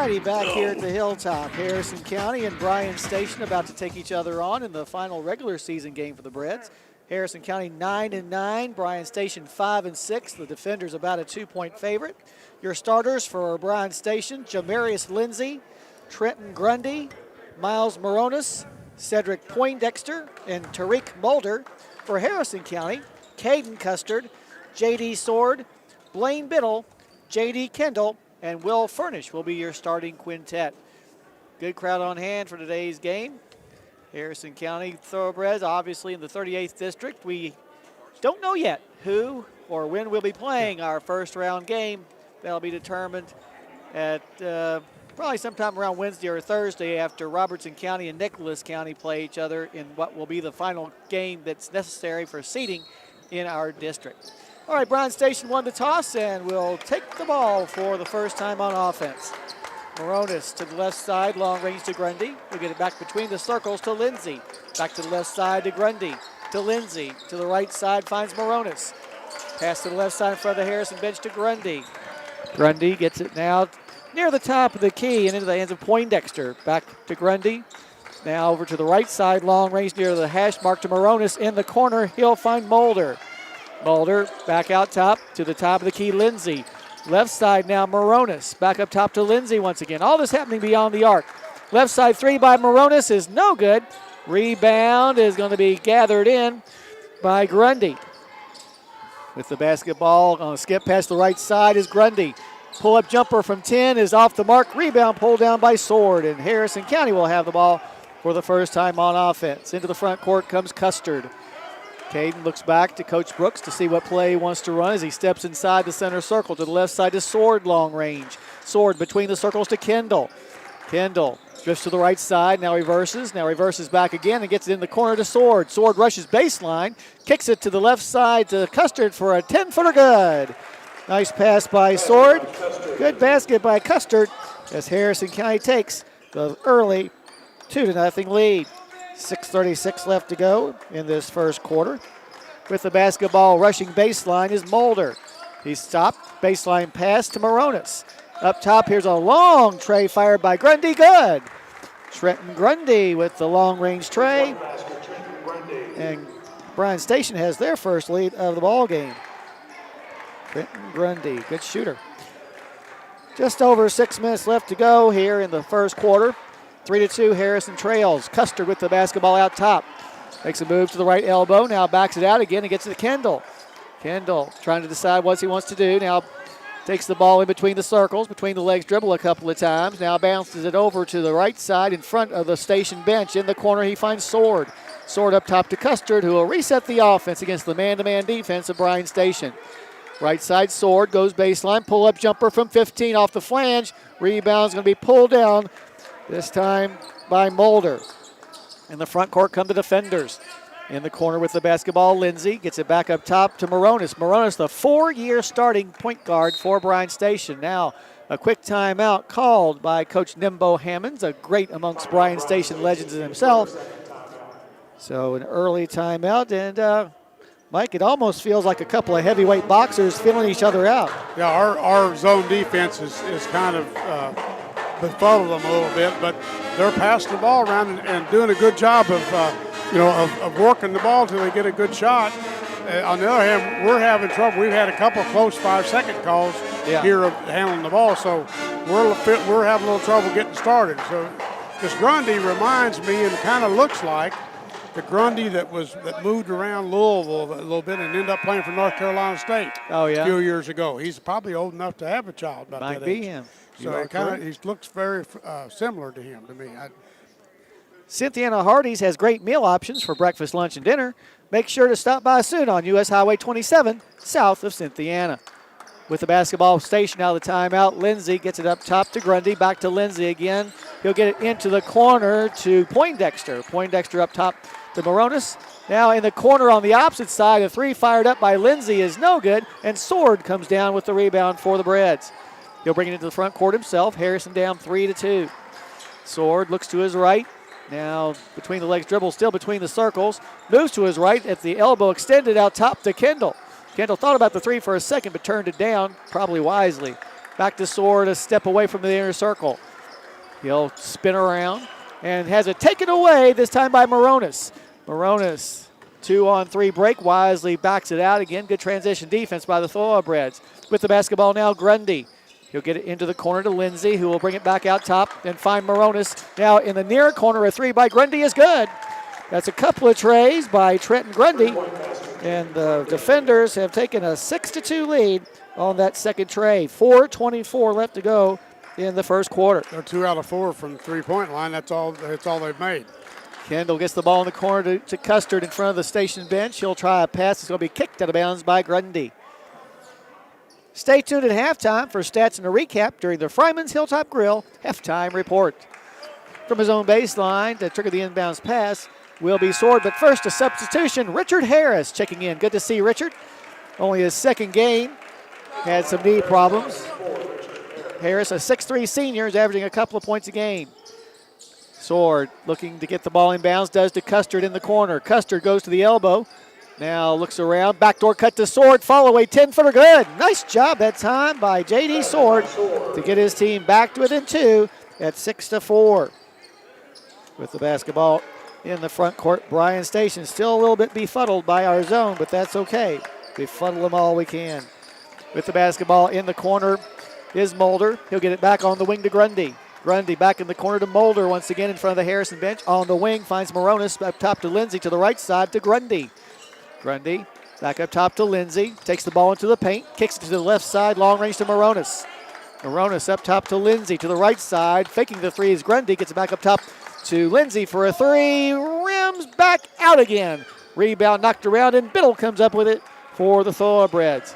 righty, back here at the Hilltop. Harrison County and Bryan Station about to take each other on in the final regular season game for the Breds. Harrison County 9-9, Bryan Station 5-6. The defenders about a 2-point favorite. Your starters for Bryan Station: Jamarius Lindsay, Trenton Grundy, Miles Moronis, Cedric Poindexter, and Tariq Mulder. For Harrison County, Caden Custard, J.D. Sword, Blaine Biddle, J.D. Kendall, and Will Furnish will be your starting quintet. Good crowd on hand for today's game. Harrison County Thoroughbreds, obviously in the 38th District. We don't know yet who or when we'll be playing our first round game. That'll be determined at probably sometime around Wednesday or Thursday after Robertson County and Nicholas County play each other in what will be the final game that's necessary for seeding in our district. All right, Bryan Station won the toss and will take the ball for the first time on offense. Moronis to the left side, long range to Grundy. We'll get it back between the circles to Lindsay. Back to the left side to Grundy. To Lindsay. To the right side finds Moronis. Pass to the left side in front of the Harrison bench to Grundy. Grundy gets it now near the top of the key and into the hands of Poindexter. Back to Grundy. Now over to the right side, long range near the hash mark to Moronis. In the corner, he'll find Mulder. Mulder back out top to the top of the key, Lindsay. Left side now, Moronis. Back up top to Lindsay once again. All this happening beyond the arc. Left side three by Moronis is no good. Rebound is going to be gathered in by Grundy. With the basketball on a skip past the right side is Grundy. Pull-up jumper from 10 is off the mark. Rebound pulled down by Sword, and Harrison County will have the ball for the first time on offense. Into the front court comes Custard. Caden looks back to Coach Brooks to see what play he wants to run as he steps inside the center circle. To the left side to Sword, long range. Sword between the circles to Kendall. Kendall drifts to the right side, now reverses back again and gets it in the corner to Sword. Sword rushes baseline, kicks it to the left side to Custard for a 10-footer good. Nice pass by Sword. Good basket by Custard as Harrison County takes the early 2-0 lead. 6:36 left to go in this first quarter. With the basketball rushing baseline is Mulder. He's stopped. Baseline pass to Moronis. Up top, here's a long tray fired by Grundy. Good. Trenton Grundy with the long-range tray. And Bryan Station has their first lead of the ball game. Trenton Grundy, good shooter. Just over 6 minutes left to go here in the first quarter. 3-2, Harrison trails. Custard with the basketball out top. Makes a move to the right elbow. Now backs it out again and gets it to Kendall. Kendall trying to decide what he wants to do. Now takes the ball in between the circles, between the legs, dribble a couple of times. Now bounces it over to the right side in front of the Station bench. In the corner, he finds Sword. Sword up top to Custard, who will reset the offense against the man-to-man defense of Bryan Station. Right side, Sword goes baseline. Pull-up jumper from 15 off the flange. Rebound's going to be pulled down. This time by Mulder. In the front court come the defenders. In the corner with the basketball, Lindsay gets it back up top to Moronis. Moronis, the 4-year starting point guard for Bryan Station. Now a quick timeout called by Coach Nimbo Hammonds, a great amongst Bryan Station legends himself. So an early timeout, and Mike, it almost feels like a couple of heavyweight boxers feeling each other out. Yeah, our zone defense is kind of befuddled them a little bit, but they're passing the ball around and doing a good job of working the ball till they get a good shot. On the other hand, we're having trouble. We've had a couple of close 5-second calls here of handling the ball, so we're having a little trouble getting started. So this Grundy reminds me and kind of looks like the Grundy that moved around Louisville a little bit and ended up playing for North Carolina State a few years ago. He's probably old enough to have a child about Might that be age. him. So he looks very similar to him to me. Cynthiana Hardee's has great meal options for breakfast, lunch, and dinner. Make sure to stop by soon on U.S. Highway 27, south of Cynthiana. With the basketball Station out of the timeout, Lindsay gets it up top to Grundy, back to Lindsay again. He'll get it into the corner to Poindexter. Poindexter up top to Moronis. Now in the corner on the opposite side, a three fired up by Lindsay is no good, and Sword comes down with the rebound for the Breds. He'll bring it into the front court himself. Harrison down 3-2. Sword looks to his right. Now between the legs dribble, still between the circles. Moves to his right at the elbow, extended out top to Kendall. Kendall thought about the three for a second, but turned it down, probably wisely. Back to Sword, a step away from the inner circle. He'll spin around and has it taken away, this time by Moronis. Moronis, 2-on-3 break, wisely backs it out again. Good transition defense by the Thoroughbreds. With the basketball now, Grundy. He'll get it into the corner to Lindsay, who will bring it back out top and find Moronis. Now in the near corner, a three by Grundy is good. That's a couple of trays by Trenton Grundy. And the defenders have taken a 6-2 lead on that second tray. 4:24 left to go in the first quarter. They're 2 out of 4 from three-point line. That's all they've made. Kendall gets the ball in the corner to Custard in front of the station bench. He'll try a pass. It's going to be kicked out of bounds by Grundy. Stay tuned at halftime for stats and a recap during the Fryman's Hilltop Grill halftime report. From his own baseline to trigger the inbounds pass will be Sword, but first a substitution. Richard Harris checking in. Good to see Richard. Only his second game. Had some knee problems. Harris, a 6'3 senior, is averaging a couple of points a game. Sword looking to get the ball in bounds, does to Custard in the corner. Custard goes to the elbow. Now looks around, backdoor cut to Sword, fall away, 10-footer good. Nice job that time by J.D. Sword to get his team back to within 2 at 6-4. With the basketball in the front court, Bryan Station still a little bit befuddled by our zone, but that's okay. Befuddle them all we can. With the basketball in the corner is Mulder. He'll get it back on the wing to Grundy. Grundy back in the corner to Mulder once again in front of the Harrison bench. On the wing finds Moronis up top to Lindsay, to the right side to Grundy. Grundy back up top to Lindsay. Takes the ball into the paint. Kicks it to the left side. Long range to Moronis. Moronis up top to Lindsay to the right side. Faking the three is Grundy. Gets it back up top to Lindsay for a three. Rims back out again. Rebound knocked around and Biddle comes up with it for the Thoroughbreds.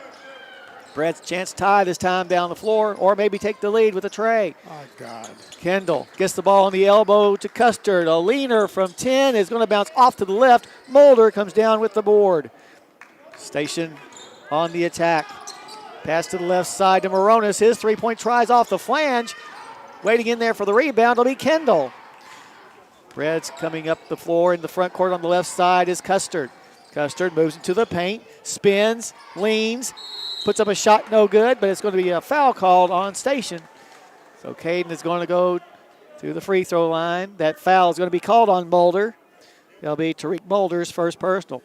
Brad's chance to tie this time down the floor or maybe take the lead with a tray. My God. Kendall gets the ball on the elbow to Custard. A leaner from 10 is going to bounce off to the left. Mulder comes down with the board. Station on the attack. Pass to the left side to Moronis. His three-point tries off the flange. Waiting in there for the rebound will be Kendall. Brad's coming up the floor in the front court on the left side is Custard. Custard moves into the paint, spins, leans, puts up a shot, no good, but it's going to be a foul called on Station. So Caden is going to go to the free throw line. That foul is going to be called on Mulder. That'll be Tariq Mulder's first personal.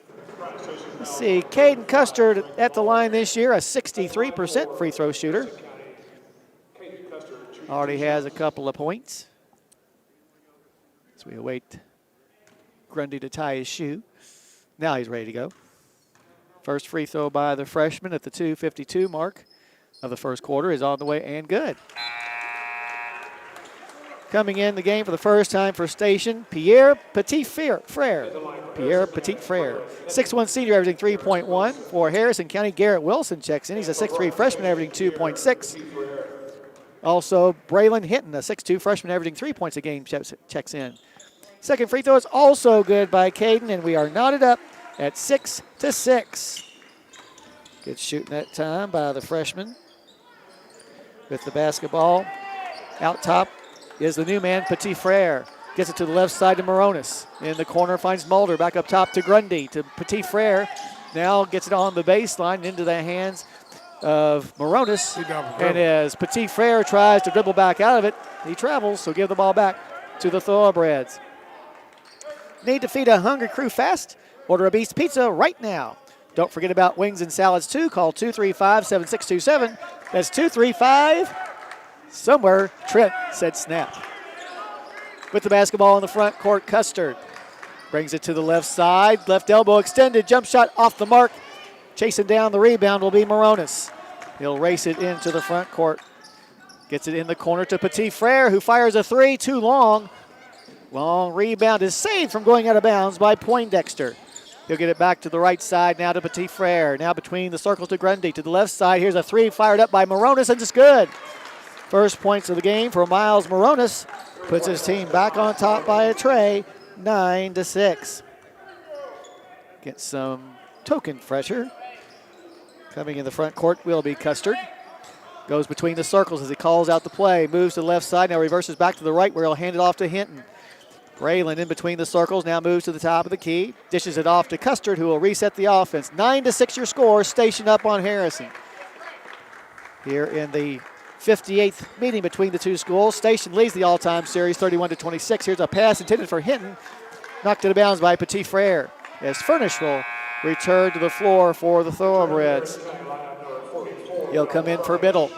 Let's see, Caden Custard at the line this year, a 63% free throw shooter. Already has a couple of points. So we await Grundy to tie his shoe. Now he's ready to go. First free throw by the freshman at the 2:52 mark of the first quarter is on the way and good. Coming in the game for the first time for Station, Pierre Petit-Frere. Pierre Petit-Frere, 6'1 senior averaging 3.1. For Harrison County, Garrett Wilson checks in. He's a 6'3 freshman averaging 2.6. Also, Braylon Hinton, a 6'2 freshman averaging 3 points a game, checks in. Second free throw is also good by Caden, and we are knotted up at 6-6. Good shooting that time by the freshman. With the basketball out top is the new man, Petit-Frere. Gets it to the left side to Moronis. In the corner finds Mulder. Back up top to Grundy, to Petit-Frere. Now gets it on the baseline and into the hands of Moronis. And as Petit-Frere tries to dribble back out of it, he travels, so give the ball back to the Thoroughbreds. Need to feed a hungry crew fast? Order a Beast Pizza right now. Don't forget about wings and salads too. Call 235-7627. That's 235. Somewhere Trent said snap. With the basketball in the front court, Custard brings it to the left side. Left elbow extended, jump shot off the mark. Chasing down the rebound will be Moronis. He'll race it into the front court. Gets it in the corner to Petit-Frere, who fires a three, too long. Long rebound is saved from going out of bounds by Poindexter. He'll get it back to the right side now to Petit-Frere. Now between the circles to Grundy. To the left side, here's a three fired up by Moronis, and it's good. First points of the game for Miles Moronis. Puts his team back on top by a tray, 9-6. Get some token pressure. Coming in the front court will be Custard. Goes between the circles as he calls out the play. Moves to the left side, now reverses back to the right where he'll hand it off to Hinton. Braylon in between the circles, now moves to the top of the key. Dishes it off to Custard, who will reset the offense. 9-6 your score, Station up on Harrison. Here in the 58th meeting between the two schools. Station leads the all-time series 31-26. Here's a pass intended for Hinton. Knocked out of bounds by Petit Frere as Furnish will return to the floor for the Thoroughbreds. He'll come in for Biddle.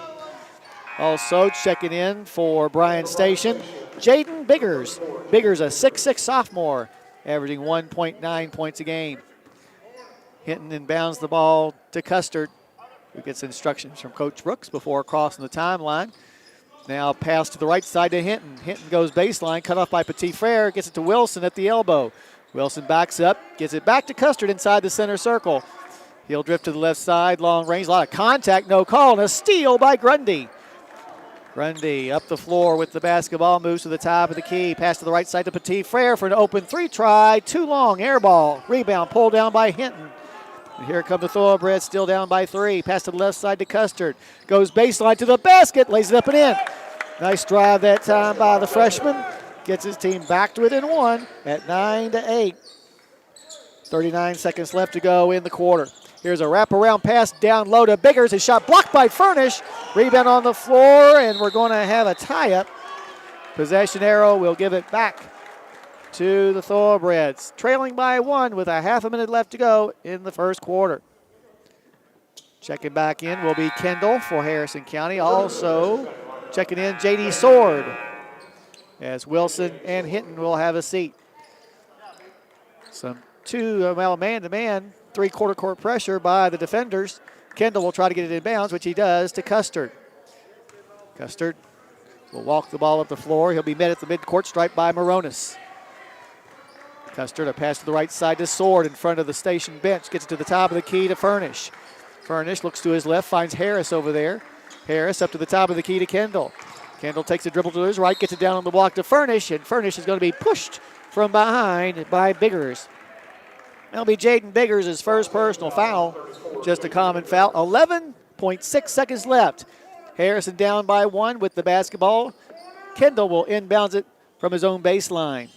Also checking in for Bryan Station, Jaden Biggers. Biggers, a 6'6 sophomore, averaging 1.9 points a game. Hinton inbounds the ball to Custard, who gets instructions from Coach Brooks before crossing the timeline. Now pass to the right side to Hinton. Hinton goes baseline, cut off by Petit Frere, gets it to Wilson at the elbow. Wilson backs up, gets it back to Custard inside the center circle. He'll drift to the left side, long range, a lot of contact, no call, and a steal by Grundy. Grundy up the floor with the basketball, moves to the top of the key, pass to the right side to Petit Frere for an open three try, too long, air ball, rebound, pulled down by Hinton. And here come the Thoroughbreds, still down by 3. Pass to the left side to Custard. Goes baseline to the basket, lays it up and in. Nice drive that time by the freshman. Gets his team back to within 1 at 9-8. 39 seconds left to go in the quarter. Here's a wraparound pass down low to Biggers. His shot blocked by Furnish. Rebound on the floor, and we're going to have a tie-up. Possession arrow will give it back to the Thoroughbreds. Trailing by 1 with a half a minute left to go in the first quarter. Checking back in will be Kendall for Harrison County. Also checking in J.D. Sword, as Wilson and Hinton will have a seat. Some man-to-man, three-quarter court pressure by the defenders. Kendall will try to get it in bounds, which he does, to Custard. Custard will walk the ball up the floor. He'll be met at the midcourt stripe by Moronis. Custard, a pass to the right side to Sword in front of the station bench. Gets it to the top of the key to Furnish. Furnish looks to his left, finds Harris over there. Harris up to the top of the key to Kendall. Kendall takes a dribble to his right, gets it down on the block to Furnish, and Furnish is going to be pushed from behind by Biggers. That'll be Jaden Biggers' first personal foul. Just a common foul. 11.6 seconds left. Harrison down by 1 with the basketball. Kendall will inbounds it from his own baseline.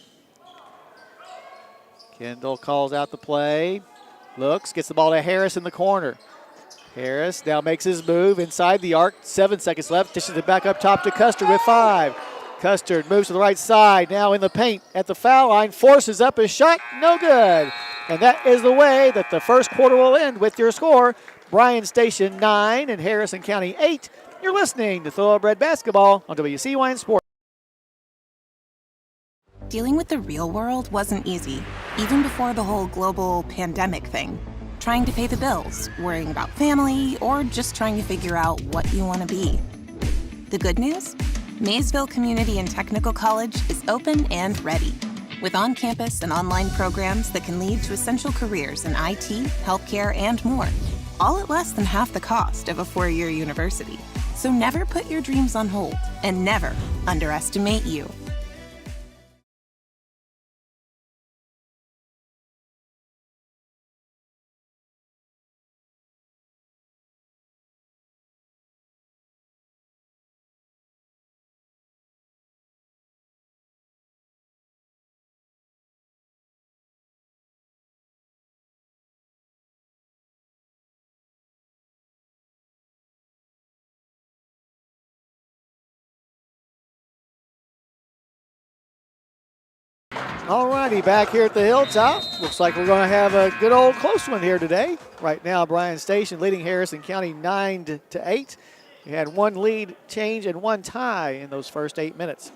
Kendall calls out the play. Looks, gets the ball to Harris in the corner. Harris now makes his move inside the arc. 7 seconds left. Dishes it back up top to Custard with 5. Custard moves to the right side. Now in the paint at the foul line. Forces up his shot. No good. And that is the way that the first quarter will end with your score. Bryan Station 9 and Harrison County 8. You're listening to Thoroughbred Basketball on WCYN Sports. Dealing with the real world wasn't easy, even before the whole global pandemic thing. Trying to pay the bills, worrying about family, or just trying to figure out what you want to be. The good news? Maysville Community and Technical College is open and ready, with on-campus and online programs that can lead to essential careers in IT, healthcare, and more, all at less than half the cost of a 4-year university. So never put your dreams on hold, and never underestimate you. All righty, back here at the Hilltop. Looks like we're going to have a good old close one here today. Right now, Bryan Station leading Harrison County 9-8. We had 1 lead change and 1 tie in those first 8 minutes.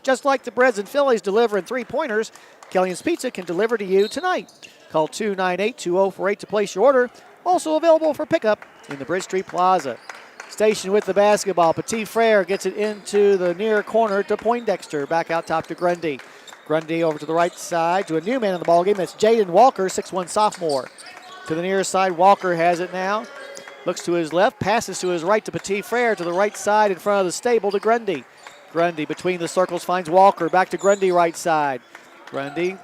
Just like the Breads and Phillies delivering 3-pointers, Kellyan's Pizza can deliver to you tonight. Call 298-2048 to place your order. Also available for pickup in the Bridge Street Plaza. Station with the basketball. Petit Frere gets it into the near corner to Poindexter. Back out top to Grundy. Grundy over to the right side to a new man in the ballgame. That's Jaden Walker, 6'1 sophomore. To the near side, Walker has it now. Looks to his left, passes to his right to Petit Frere, to the right side in front of the stable to Grundy. Grundy between the circles finds Walker. Back to Grundy right side. Grundy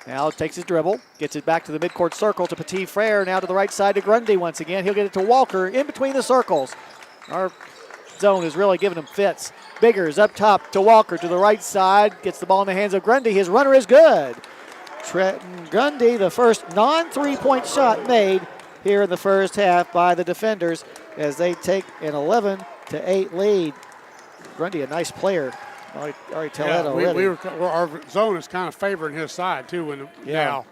now takes his dribble, gets it back to the midcourt circle to Petit Frere. Now to the right side to Grundy once again. He'll get it to Walker in between the circles. Our zone is really giving him fits. Biggers up top to Walker to the right side. Gets the ball in the hands of Grundy. His runner is good. Trenton Grundy, the first non-3-point shot made here in the first half by the defenders as they take an 11 to 8 lead. Grundy, a nice player. Already tell that already. Our zone is kind of favoring his side, too, now.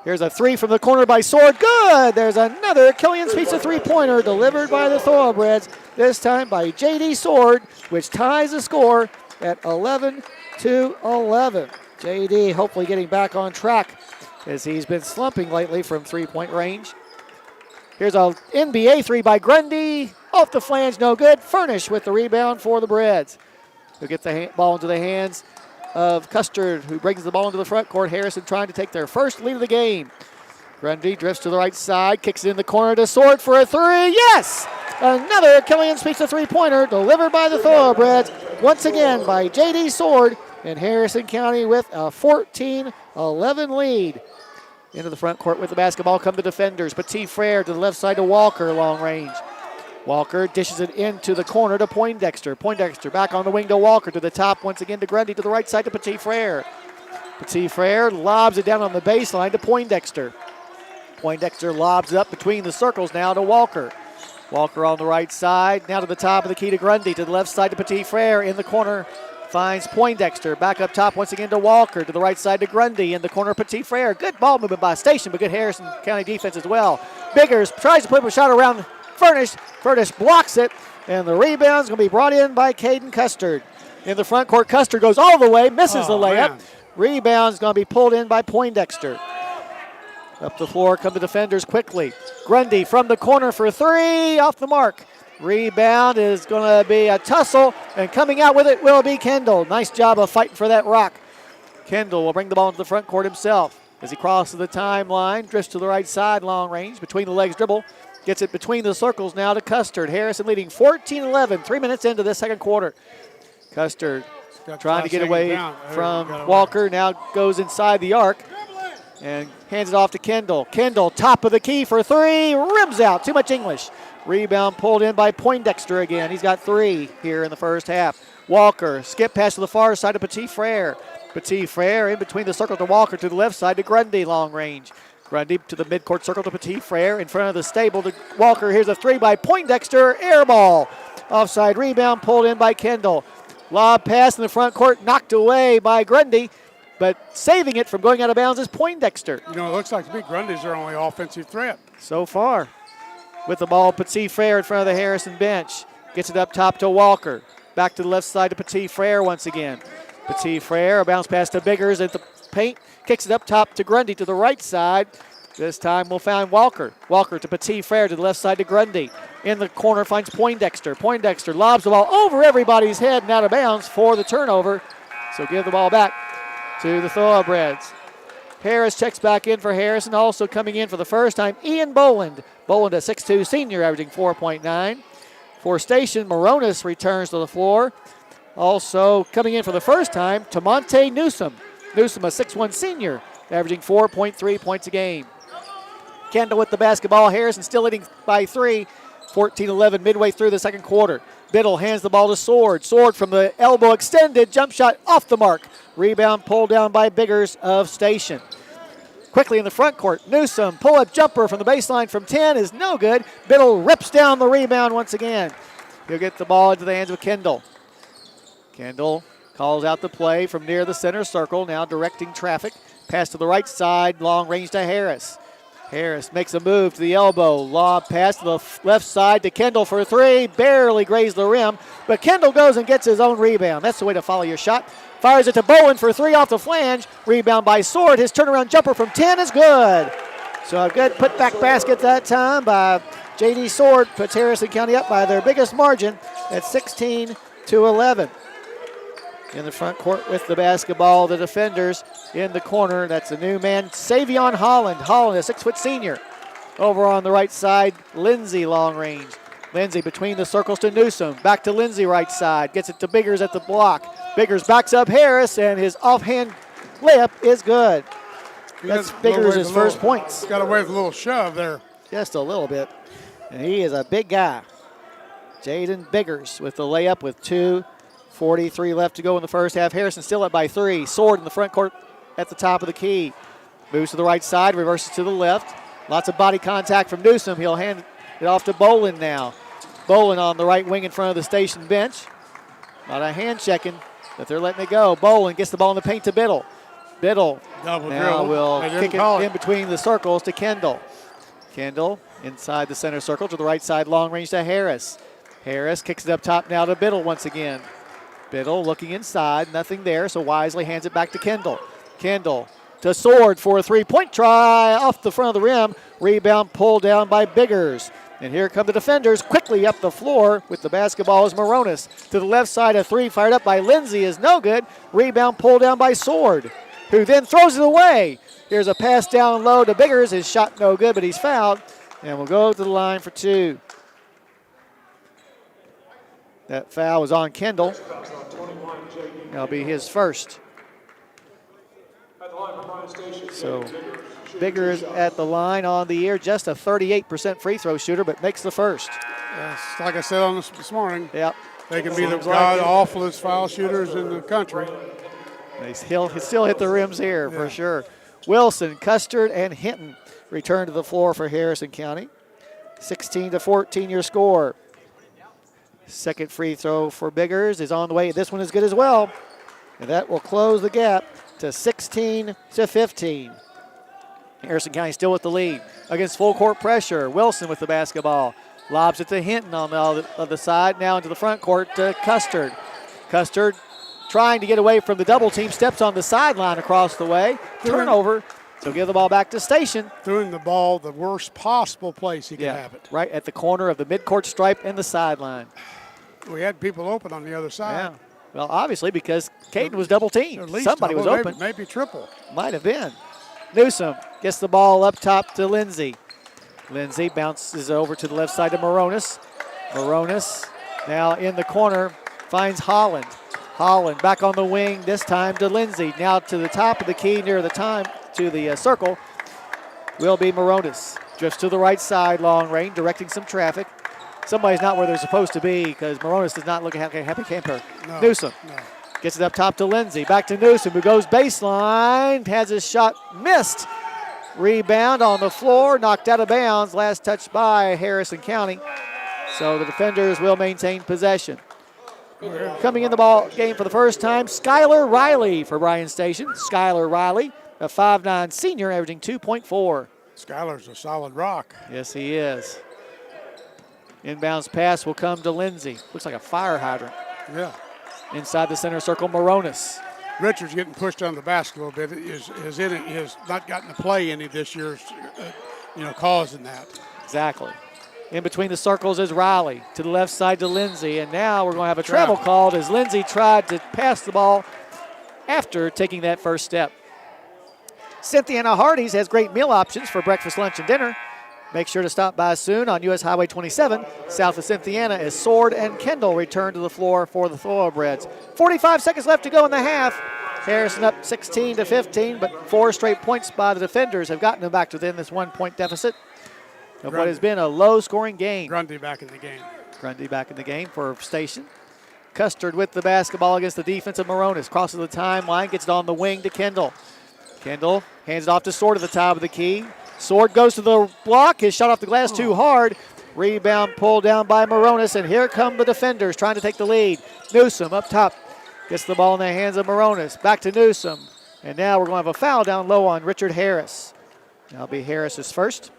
Here's a 3 from the corner by Sword. Good! There's another Killian Speaks a three-pointer delivered by the Thoroughbreds, this time by J.D. Sword, which ties the score at 11-11. J.D. hopefully getting back on track as he's been slumping lately from three-point range. Here's a NBA 3 by Grundy. Off the flange, no good. Furnish with the rebound for the Breds. Who get the ball into the hands of Custard, who brings the ball into the front court. Harrison trying to take their first lead of the game. Grundy drifts to the right side, kicks it in the corner to Sword for a 3. Yes! Another Killian Speaks a three-pointer delivered by the Thoroughbreds, once again by J.D. Sword, and Harrison County with a 14-11 lead. Into the front court with the basketball come the defenders. Petit Frere to the left side to Walker, long range. Walker dishes it into the corner to Poindexter. Poindexter back on the wing to Walker, to the top once again to Grundy, to the right side to Petit Frere. Petit Frere lobs it down on the baseline to Poindexter. Poindexter lobs it up between the circles now to Walker. Walker on the right side, now to the top of the key to Grundy, to the left side to Petit Frere, in the corner finds Poindexter. Back up top once again to Walker, to the right side to Grundy, in the corner Petit Frere. Good ball movement by Station, but good Harrison County defense as well. Biggers tries to put up a shot around Furnish. Furnish blocks it, and the rebound's going to be brought in by Caden Custard. In the front court, Custard goes all the way, misses the layup. Man. Rebound's going to be pulled in by Poindexter. Up the floor come the defenders quickly. Grundy from the corner for 3, off the mark. Rebound is going to be a tussle, and coming out with it will be Kendall. Nice job of fighting for that rock. Kendall will bring the ball into the front court himself. As he crosses the timeline, drifts to the right side, long range, between the legs dribble. Gets it between the circles now to Custard. Harrison leading 14-11, 3 minutes into the second quarter. Custard trying to get away from Walker, now goes inside the arc and hands it off to Kendall. Kendall, top of the key for 3, rims out, too much English. Rebound pulled in by Poindexter again. He's got 3 here in the first half. Walker, skip pass to the far side to Petit Frere. Petit Frere in between the circle to Walker, to the left side to Grundy, long range. Grundy to the midcourt circle to Petit Frere, in front of the stable to Walker. Here's a 3 by Poindexter, air ball. Offside rebound pulled in by Kendall. Lob pass in the front court, knocked away by Grundy, but saving it from going out of bounds is Poindexter. It looks like to me Grundy's their only offensive threat. So far. With the ball, Petit Frere in front of the Harrison bench. Gets it up top to Walker. Back to the left side to Petit Frere once again. Petit Frere, a bounce pass to Biggers at the paint. Kicks it up top to Grundy to the right side. This time we'll find Walker. Walker to Petit Frere to the left side to Grundy. In the corner finds Poindexter. Poindexter lobs the ball over everybody's head and out of bounds for the turnover. So give the ball back to the Thoroughbreds. Harris checks back in for Harrison. Also coming in for the first time, Ian Boland. Boland, a 6'2 senior, averaging 4.9. For Station, Moronis returns to the floor. Also coming in for the first time, Tamonte Newsom. Newsom, a 6'1 senior, averaging 4.3 points a game. Kendall with the basketball. Harrison still leading by 3. 14-11 midway through the second quarter. Biddle hands the ball to Sword. Sword from the elbow extended. Jump shot off the mark. Rebound pulled down by Biggers of Station. Quickly in the front court, Newsom, pull-up jumper from the baseline from 10 is no good. Biddle rips down the rebound once again. He'll get the ball into the hands of Kendall. Kendall calls out the play from near the center circle, now directing traffic. Pass to the right side, long range to Harris. Harris makes a move to the elbow. Lob pass to the left side to Kendall for 3. Barely grazed the rim, but Kendall goes and gets his own rebound. That's the way to follow your shot. Fires it to Bowen for 3 off the flange. Rebound by Sword. His turnaround jumper from 10 is good. So a good putback basket that time by J.D. Sword. Puts Harrison County up by their biggest margin at 16-11. In the front court with the basketball, the defenders in the corner. That's a new man, Savion Holland. Holland, a 6' senior. Over on the right side, Lindsey, long range. Lindsey between the circles to Newsom. Back to Lindsey, right side. Gets it to Biggers at the block. Biggers backs up Harris, and his offhand layup is good. That's Biggers' first points. Got away with a little shove there. Just a little bit. And he is a big guy. Jaden Biggers with the layup with 2:43 left to go in the first half. Harrison still up by 3. Sword in the front court at the top of the key. Moves to the right side, reverses to the left. Lots of body contact from Newsom. He'll hand it off to Boland now. Bolin on the right wing in front of the station bench. Not a hand checking, but they're letting it go. Bolin gets the ball in the paint to Biddle. Biddle Double now dribble. will They didn't kick it call in between the circles to Kendall. Kendall inside the center circle to the right side, long range to Harris. Harris kicks it up top now to Biddle once again. Biddle looking inside, nothing there, so wisely hands it back to Kendall. Kendall to Sword for a three-point try off the front of the rim. Rebound pulled down by Biggers. And here come the defenders quickly up the floor with the basketball is Moronis. To the left side, a three fired up by Lindsay is no good. Rebound pulled down by Sword, who then throws it away. Here's a pass down low to Biggers. His shot no good, but he's fouled. And we'll go to the line for two. That foul was on Kendall. That'll be his first. So Biggers at the line on the year, just a 38% free throw shooter, but makes the first. Yes, like I said on this morning, Yep. they can be the Seems like it. awfulest foul shooters in the country. He'll still hit the rims here for sure. Wilson, Custard, and Hinton return to the floor for Harrison County. 16-14 your score. Second free throw for Biggers is on the way. This one is good as well. And that will close the gap to 16-15. Harrison County still with the lead against full court pressure. Wilson with the basketball. Lobs it to Hinton on the other side. Now into the front court to Custard. Custard trying to get away from the double team. Steps on the sideline across the way. Turnover. So give the ball back to Station. Throwing the ball the worst possible place he could have it. Right at the corner of the midcourt stripe and the sideline. We had people open on the other side. Yeah. Well, obviously because Caden was double teamed. At least Somebody was double, open. Maybe triple. Might have been. Newsom gets the ball up top to Lindsay. Lindsay bounces over to the left side to Moronis. Moronis now in the corner finds Holland. Holland back on the wing, this time to Lindsay. Now to the top of the key near the time to the circle will be Moronis. Drifts to the right side, long range, directing some traffic. Somebody's not where they're supposed to be because Moronis does not look like a happy camper. No, Newsom no. gets it up top to Lindsay. Back to Newsom, who goes baseline, has his shot missed. Rebound on the floor, knocked out of bounds. Last touch by Harrison County. So the defenders will maintain possession. Coming in the ball game for the first time, Skylar Riley for Bryan Station. Skylar Riley, a 5'9 senior, averaging 2.4. Skylar's a solid rock. Yes, he is. Inbounds pass will come to Lindsay. Looks like a fire hydrant. Yeah. Inside the center circle, Moronis. Richards getting pushed on the basket a little bit. He has not gotten to play any this year, causing that. Exactly. In between the circles is Riley. To the left side to Lindsay. And now we're going to have a travel called as Lindsay tried to pass the ball after taking that first step. Cynthiana Hardee's has great meal options for breakfast, lunch, and dinner. Make sure to stop by soon on US Highway 27, south of Cynthiana, as Sword and Kendall return to the floor for the Thoroughbreds. 45 seconds left to go in the half. Harrison up 16-15, but 4 straight points by the defenders have gotten them back to within this 1-point deficit of what has been a low-scoring game. Grundy back in the game. Grundy back in the game for Station. Custard with the basketball against the defense of Moronis. Crosses the timeline, gets it on the wing to Kendall. Kendall hands it off to Sword at the top of the key. Sword goes to the block. His shot off the glass too hard. Rebound pulled down by Moronis, and here come the defenders trying to take the lead. Newsom up top gets the ball in the hands of Moronis. Back to Newsom. And now we're going to have a foul down low on Richard Harris. That'll be Harris's first.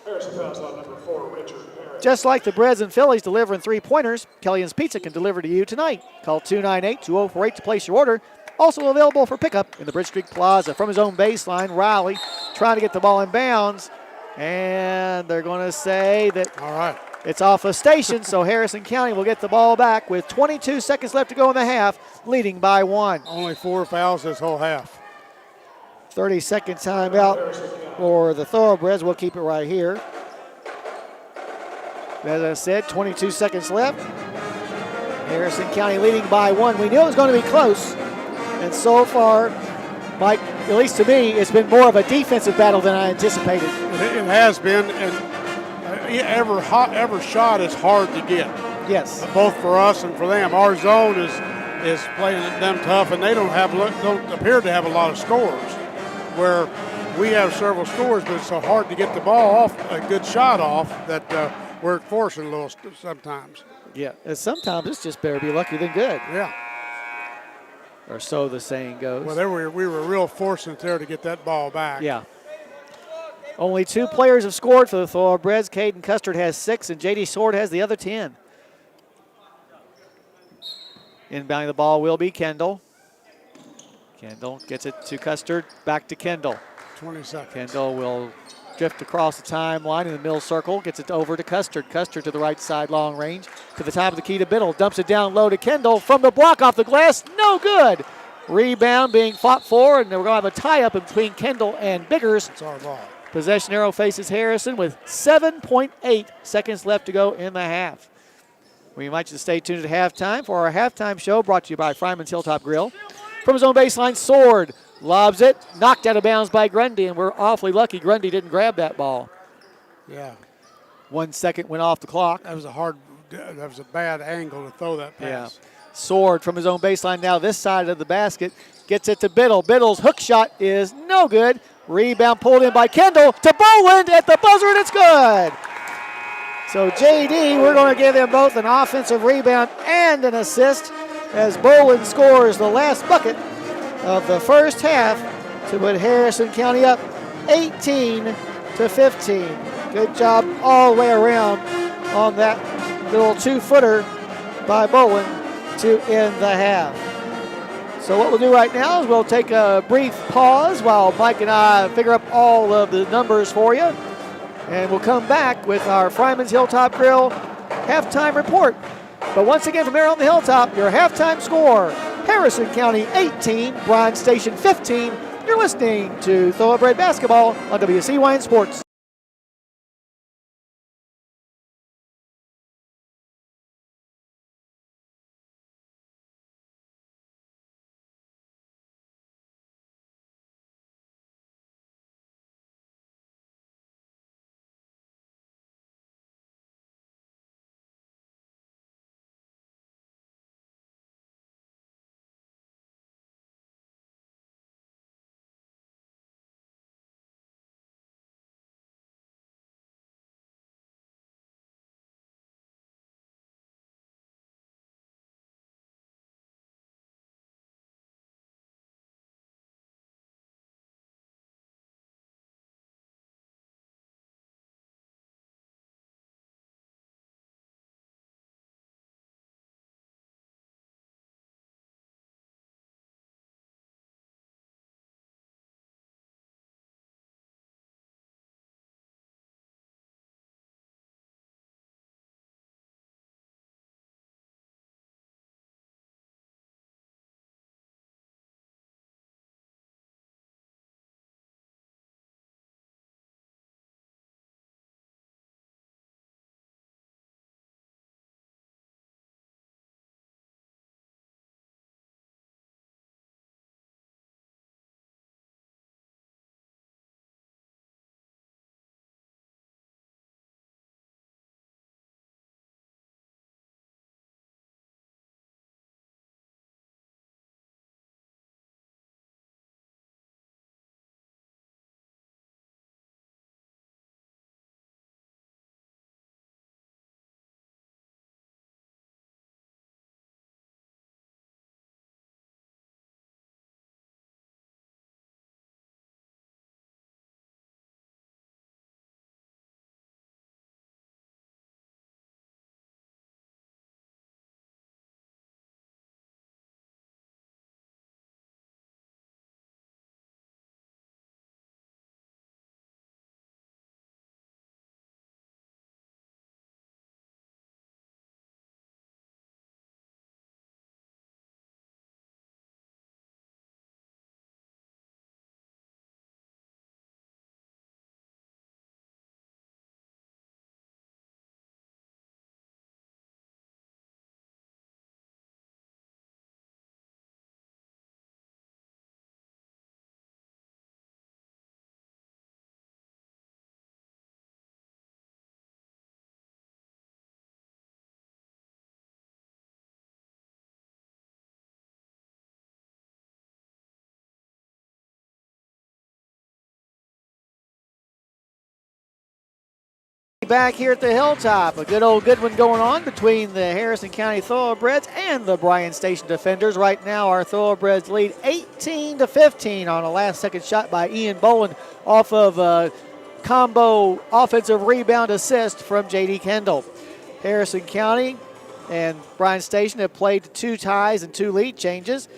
Harrison fouls on number 4, Richard Harris. Just like the Breads and Phillies delivering 3-pointers, Kellyan's Pizza can deliver to you tonight. Call 298-2048 to place your order. Also available for pickup in the Bridge Street Plaza. From his own baseline, Riley trying to get the ball in bounds. And they're going to say that All right. it's off a Station, so Harrison County will get the ball back with 22 seconds left to go in the half, leading by 1. Only 4 fouls this whole half. 30-second timeout for the Thoroughbreds. We'll keep it right here. As I said, 22 seconds left. Harrison County leading by 1. We knew it was going to be close. And so far, Mike, at least to me, it's been more of a defensive battle than I anticipated. It has been, and every shot is hard to get. Yes. Both for us and for them. Our zone is playing them tough, and they don't appear to have a lot of scores. Where we have several scores, but it's so hard to get the ball off, a good shot off, that we're forcing a little sometimes. Yeah, and sometimes it's just better be lucky than good, Yeah. or so the saying goes. Well, we were real fortunate there to get that ball back. Yeah. Only 2 players have scored for the Thoroughbreds. Caden Custard has 6, and J.D. Sword has the other 10. Inbounding the ball will be Kendall. Kendall gets it to Custard, back to Kendall. 20 seconds. Kendall will drift across the timeline in the middle circle, gets it over to Custard. Custard to the right side, long range, to the top of the key to Biddle. Dumps it down low to Kendall from the block off the glass, no good. Rebound being fought for, and we're going to have a tie-up between Kendall and Biggers. It's our ball. Possession arrow faces Harrison with 7.8 seconds left to go in the half. We invite you to stay tuned at halftime for our halftime show brought to you by Fryman's Hilltop Grill. From his own baseline, Sword lobs it, knocked out of bounds by Grundy, and we're awfully lucky Grundy didn't grab that ball. Yeah. 1 second went off the clock. That was a bad angle to throw that pass. Yeah. Sword from his own baseline now this side of the basket, gets it to Biddle. Biddle's hook shot is no good. Rebound pulled in by Kendall to Boland at the buzzer, and it's good. So JD, we're going to give them both an offensive rebound and an assist as Boland scores the last bucket of the first half to put Harrison County up 18-15. Good job all the way around on that little 2-footer by Boland to end the half. So what we'll do right now is we'll take a brief pause while Mike and I figure up all of the numbers for you. And we'll come back with our Fryman's Hilltop Grill halftime report. But once again from here on the Hilltop, your halftime score, Harrison County 18, Bryan Station 15. You're listening to Thoroughbred Basketball on WCYN Sports. back here at the Hilltop. A good one going on between the Harrison County Thoroughbreds and the Bryan Station Defenders. Right now, our Thoroughbreds lead 18-15 on a last-second shot by Ian Boland off of a combo offensive rebound assist from J.D. Kendall. Harrison County and Bryan Station have played 2 ties and 2 lead changes,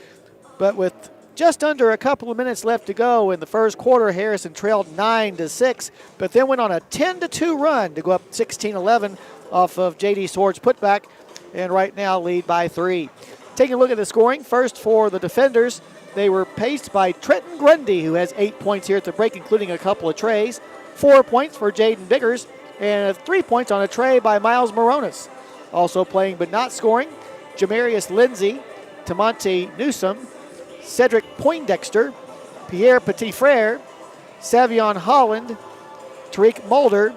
but with just under a couple of minutes left to go in the first quarter, Harrison trailed 9-6, but then went on a 10-2 run to go up 16-11 off of J.D. Sword's putback, and right now lead by 3. Taking a look at the scoring, first for the defenders, they were paced by Trenton Grundy, who has 8 points here at the break, including a couple of trays, 4 points for Jaden Biggers, and 3 points on a tray by Miles Moronis. Also playing but not scoring, Jamarius Lindsay, Tamonte Newsom, Cedric Poindexter, Pierre Petitfrere, Savion Holland, Tariq Mulder,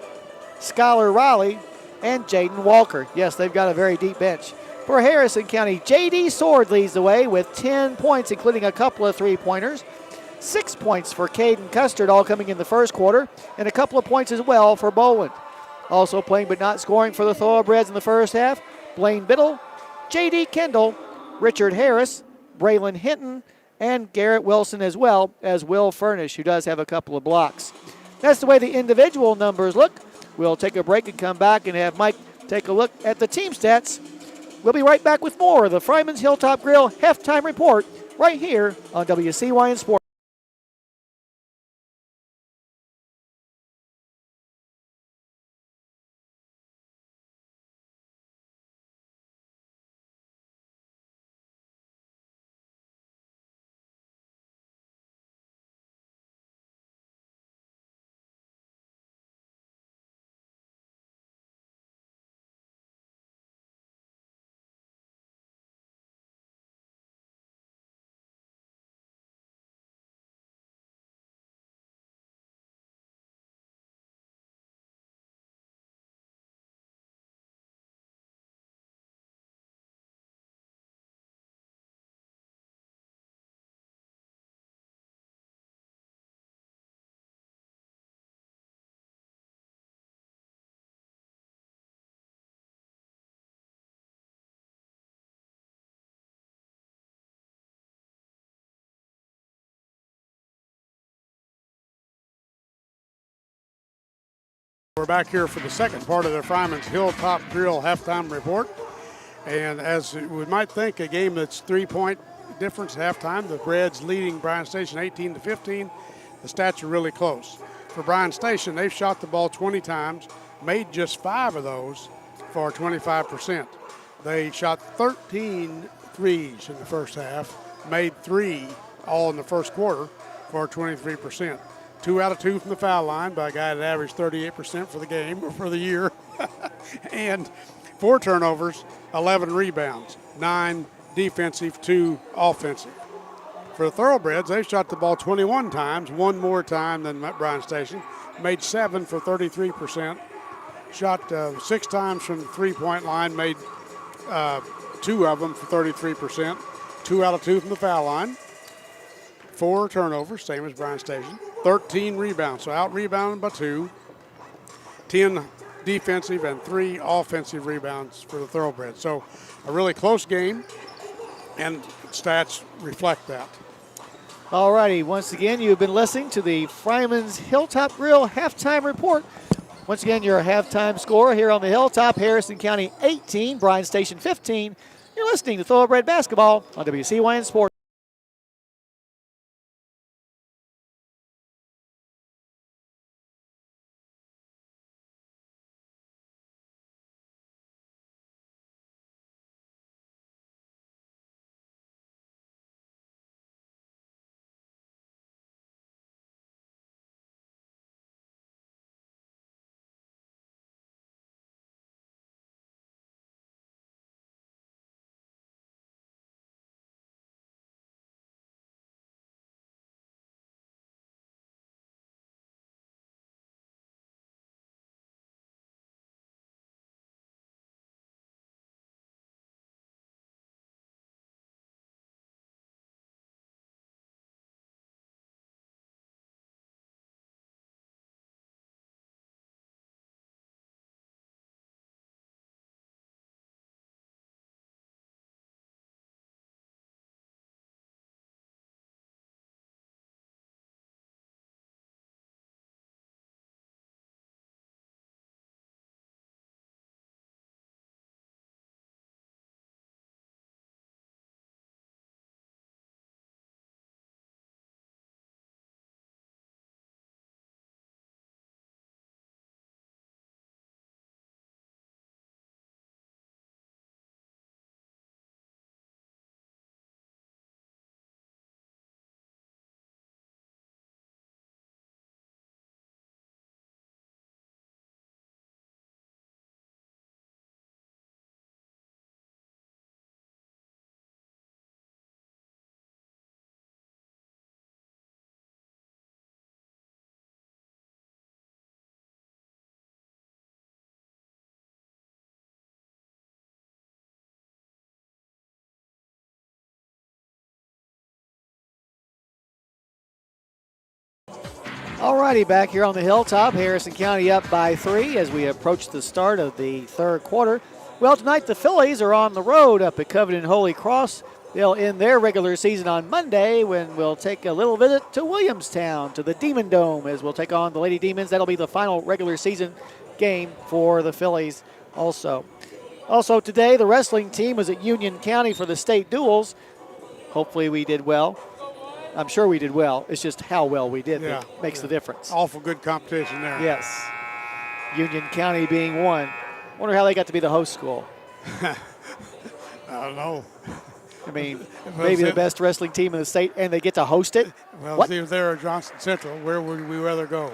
Skylar Riley, and Jaden Walker. Yes, they've got a very deep bench. For Harrison County, J.D. Sword leads the way with 10 points, including a couple of 3-pointers. 6 points for Caden Custard, all coming in the first quarter, and a couple of points as well for Boland. Also playing but not scoring for the Thoroughbreds in the first half, Blaine Biddle, J.D. Kendall, Richard Harris, Braylon Hinton, and Garrett Wilson, as well as Will Furnish, who does have a couple of blocks. That's the way the individual numbers look. We'll take a break and come back and have Mike take a look at the team stats. We'll be right back with more of the Fryman's Hilltop Grill halftime report right here on WCYN Sports. We're back here for the second part of the Fryman's Hilltop Grill halftime report. And as we might think, a game that's 3-point difference at halftime. The Reds leading Bryan Station 18-15. The stats are really close. For Bryan Station, they've shot the ball 20 times, made just 5 of those for 25%. They shot 13 threes in the first half, made 3 all in the first quarter for 23%. 2 out of 2 from the foul line by a guy that averaged 38% for the game or for the year. And 4 turnovers, 11 rebounds, 9 defensive, 2 offensive. For the Thoroughbreds, they shot the ball 21 times, 1 more time than Bryan Station, made 7 for 33%, shot 6 times from the three-point line, made 2 of them for 33%, 2 out of 2 from the foul line, 4 turnovers, same as Bryan Station, 13 rebounds, so out-rebounded by 2, 10 defensive and 3 offensive rebounds for the Thoroughbreds. So a really close game, and stats reflect that. All righty, once again, you've been listening to the Fryman's Hilltop Grill halftime report. Once again, your halftime score here on the Hilltop, Harrison County 18, Bryan Station 15. You're listening to Thoroughbred Basketball on WCYN Sports. All righty, back here on the hilltop, Harrison County up by 3 as we approach the start of the third quarter. Well, tonight the Phillies are on the road up at Covington Holy Cross. They'll end their regular season on Monday when we'll take a little visit to Williamstown, to the Demon Dome, as we'll take on the Lady Demons. That'll be the final regular season game for the Phillies also. Also today, the wrestling team was at Union County for the state duels. Hopefully we did well. I'm sure we did well. It's just how well we did that makes the difference. Awful good competition there. Yes. Union County being one. Wonder how they got to be the host school. I don't know. I mean, maybe the best wrestling team in the state, and they get to host it? Well, What? if they're at Johnson Central, where would we rather go?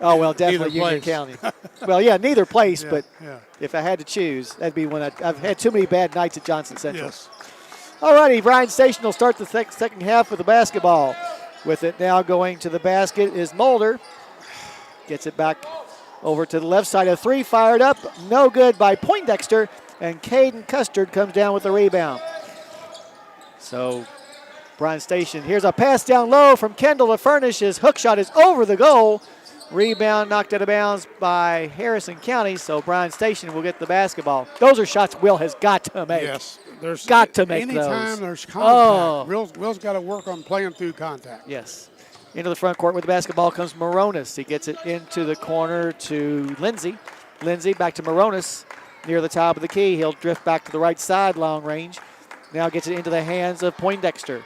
Oh, well, definitely Neither Union place. County. Well, yeah, neither place, Yeah, but yeah. if I had to choose, that'd be one. I've had too many bad nights at Johnson Central. Yes. All righty, Bryan Station will start the second half with the basketball. With it now going to the basket is Mulder. Gets it back over to the left side. A three fired up. No good by Poindexter. And Caden Custard comes down with the rebound. So Bryan Station, here's a pass down low from Kendall to Furnish. His hook shot is over the goal. Rebound knocked out of bounds by Harrison County. So Bryan Station will get the basketball. Those are shots Will has got to make. Yes. There's Got to make anytime those. there's contact, Oh. Will's got to work on playing through contact. Yes. Into the front court with the basketball comes Moronis. He gets it into the corner to Lindsay. Lindsay back to Moronis near the top of the key. He'll drift back to the right side, long range. Now gets it into the hands of Poindexter.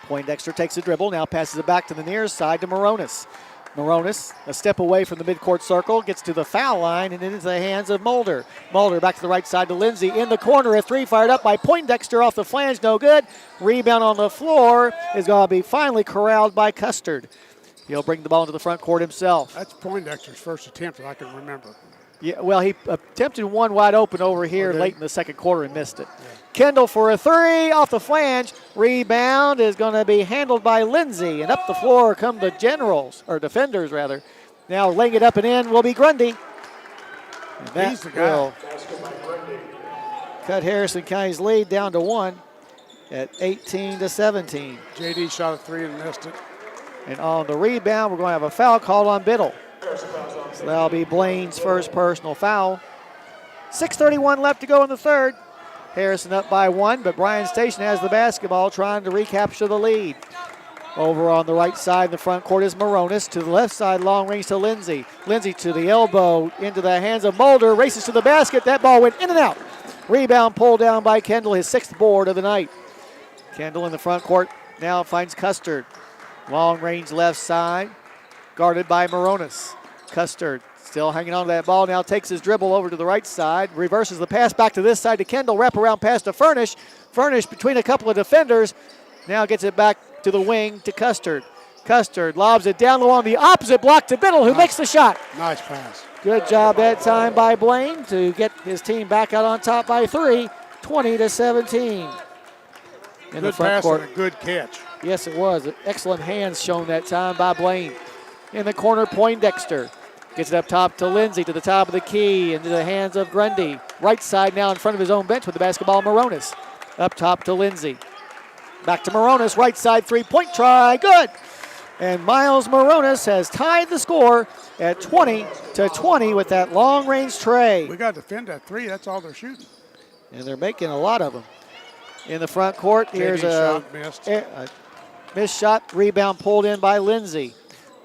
Poindexter takes a dribble, now passes it back to the near side to Moronis. Moronis, a step away from the midcourt circle, gets to the foul line and into the hands of Mulder. Mulder back to the right side to Lindsay. In the corner, a three fired up by Poindexter off the flange, no good. Rebound on the floor is going to be finally corralled by Custard. He'll bring the ball into the front court himself. That's Poindexter's first attempt that I can remember. Yeah, well, he attempted one wide open over here Okay. late in the second quarter and missed it. Yeah. Kendall for a three off the flange. Rebound is going to be handled by Lindsay. And up the floor come the generals, or defenders rather. Now laying it up and in will be Grundy. And that He's the guy. will cut Harrison County's lead down to 1 at 18-17. JD shot a three and missed it. And on the rebound, we're going to have a foul called on Biddle. So that'll be Blaine's first personal foul. 6:31 left to go in the third. Harrison up by 1, but Bryan Station has the basketball trying to recapture the lead. Over on the right side in the front court is Moronis. To the left side, long range to Lindsay. Lindsay to the elbow, into the hands of Mulder. Races to the basket. That ball went in and out. Rebound pulled down by Kendall, his 6th board of the night. Kendall in the front court now finds Custard. Long range left side, guarded by Moronis. Custard still hanging on to that ball, now takes his dribble over to the right side, reverses the pass back to this side to Kendall, wraparound pass to Furnish. Furnish between a couple of defenders, now gets it back to the wing to Custard. Custard lobs it down low on the opposite block to Biddle, who makes the shot. Nice pass. Good job that time by Blaine to get his team back out on top by 3, 20-17. In the Good front pass court. and a good catch. Yes, it was. Excellent hands shown that time by Blaine. In the corner, Poindexter gets it up top to Lindsay, to the top of the key, into the hands of Grundy. Right side now in front of his own bench with the basketball, Moronis. Up top to Lindsay. Back to Moronis, right side three-point try, good. And Miles Moronis has tied the score at 20-20 with that long-range tray. We got to defend that three. That's all they're shooting. And they're making a lot of them. In the front court, here's a shot missed. missed shot, rebound pulled in by Lindsay.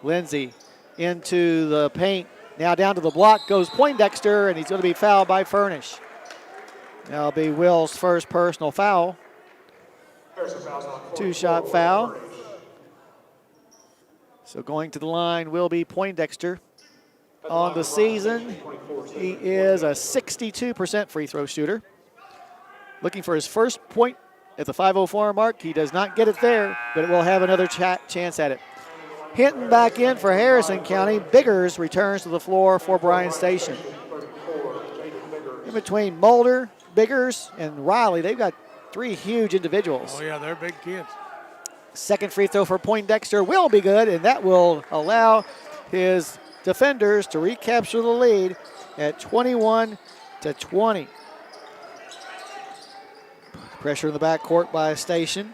Lindsay into the paint. Now down to the block goes Poindexter, and he's going to be fouled by Furnish. That'll be Will's first personal foul. 2-shot foul. So going to the line will be Poindexter. On the season, he is a 62% free throw shooter. Looking for his first point at the 5:04 mark. He does not get it there, but it will have another chance at it. Hinton back in for Harrison County. Biggers returns to the floor for Bryan Station. In between Mulder, Biggers, and Riley, they've got 3 huge individuals. Oh, yeah, they're big kids. Second free throw for Poindexter will be good, and that will allow his defenders to recapture the lead at 21-20. Pressure in the backcourt by Station